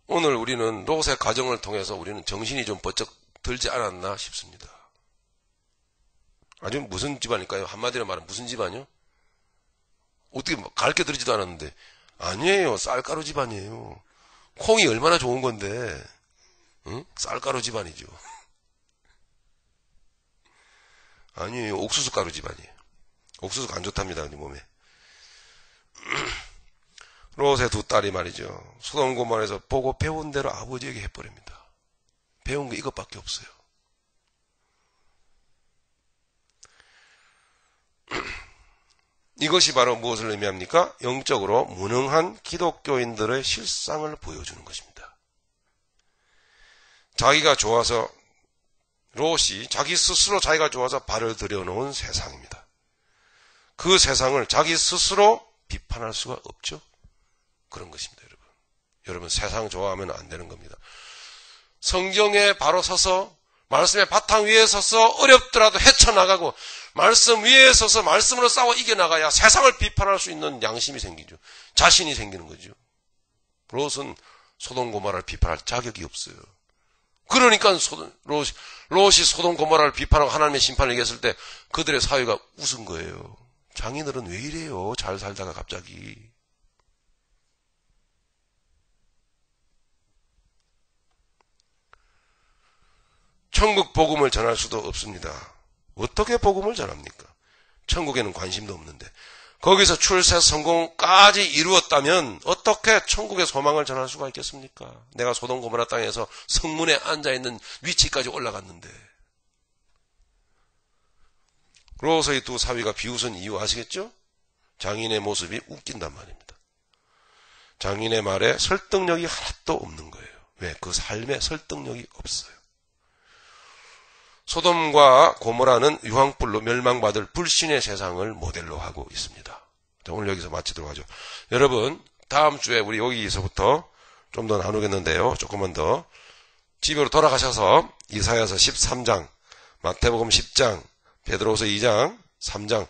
오늘 우리는 롯의 가정을 통해서 우리는 정신이 좀 번쩍 들지 않았나 싶습니다. 아주 무슨 집안일까요? 한마디로 말하면 무슨 집안이요? 어떻게 가르쳐 드리지도 않았는데. 아니에요. 쌀가루 집안이에요. 콩이 얼마나 좋은 건데, 응? 쌀가루 집안이죠. 아니에요. 옥수수 가루 집안이에요. 옥수수가 안 좋답니다, 우리 몸에. 롯의 두 딸이 말이죠. 소돔 고모라에서 보고 배운 대로 아버지에게 해버립니다. 배운 게 이것밖에 없어요. 이것이 바로 무엇을 의미합니까? 영적으로 무능한 기독교인들의 실상을 보여주는 것입니다. 자기가 좋아서, 롯이 자기 스스로 자기가 좋아서 발을 들여놓은 세상입니다. 그 세상을 자기 스스로 비판할 수가 없죠. 그런 것입니다, 여러분. 여러분, 세상 좋아하면 안 되는 겁니다. 성경에 바로 서서 말씀의 바탕 위에 서서 어렵더라도 헤쳐나가고 말씀 위에 서서 말씀으로 싸워 이겨나가야 세상을 비판할 수 있는 양심이 생기죠. 자신이 생기는 거죠. 롯은 소돔 고모라를 비판할 자격이 없어요. 그러니까 롯이 소돔 고모라를 비판하고 하나님의 심판을 이겼을 때 그들의 사회가 웃은 거예요. 장인들은 왜 이래요? 잘 살다가 갑자기. 천국 복음을 전할 수도 없습니다. 어떻게 복음을 전합니까? 천국에는 관심도 없는데. 거기서 출세 성공까지 이루었다면 어떻게 천국의 소망을 전할 수가 있겠습니까? 내가 소돔 고모라 땅에서 성문에 앉아있는 위치까지 올라갔는데. 롯의 두 사위가 비웃은 이유 아시겠죠? 장인의 모습이 웃긴단 말입니다. 장인의 말에 설득력이 하나도 없는 거예요. 왜? 그 삶에 설득력이 없어요. 소돔과 고모라는 유황불로 멸망받을 불신의 세상을 모델로 하고 있습니다. 자, 오늘 여기서 마치도록 하죠. 여러분, 다음 주에 우리 여기서부터 좀 더 나누겠는데요. 조금만 더. 집으로 돌아가셔서 이사야서 13장, 마태복음 10장, 베드로서 2장, 3장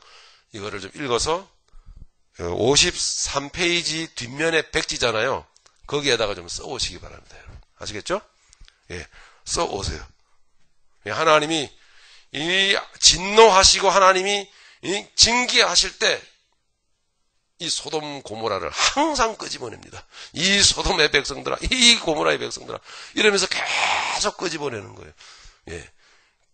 이거를 좀 읽어서 53페이지 뒷면에 백지잖아요. 거기에다가 좀 써오시기 바랍니다. 아시겠죠? 예, 써오세요. 하나님이 이 진노하시고 하나님이 이 징계하실 때 이 소돔 고모라를 항상 끄집어냅니다. 이 소돔의 백성들아, 이 고모라의 백성들아 이러면서 계속 끄집어내는 거예요. 예.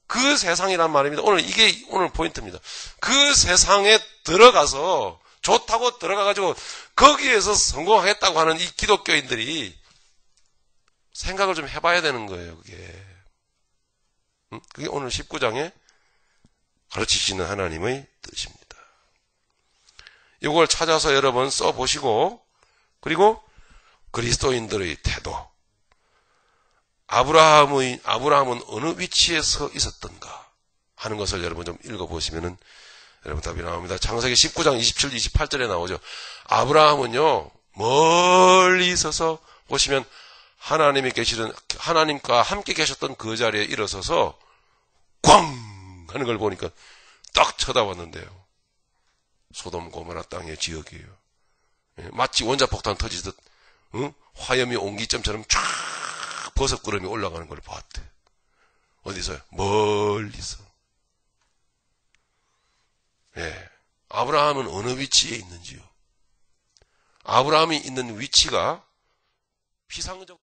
그 세상이란 말입니다. 이게 오늘 포인트입니다. 그 세상에 들어가서 좋다고 들어가가지고 거기에서 성공하겠다고 하는 이 기독교인들이 생각을 좀 해봐야 되는 거예요. 그게 오늘 19장에 가르치시는 하나님의 뜻입니다. 이걸 찾아서 여러분 써보시고, 그리고 그리스도인들의 태도, 아브라함은 어느 위치에 서 있었던가 하는 것을 여러분 좀 읽어보시면은 여러분 답이 나옵니다. 창세기 19장 27, 28절에 나오죠. 아브라함은요, 멀리 서서 보시면 하나님과 함께 계셨던 그 자리에 일어서서 꽝! 하는 걸 보니까 딱 쳐다봤는데요. 소돔 고모라 땅의 지역이에요. 마치 원자폭탄 터지듯 화염이 옹기점처럼 쫙 버섯구름이 올라가는 걸 봤대. 어디서요? 멀리서. 예. 아브라함은 어느 위치에 있는지요? 아브라함이 있는 위치가 피상적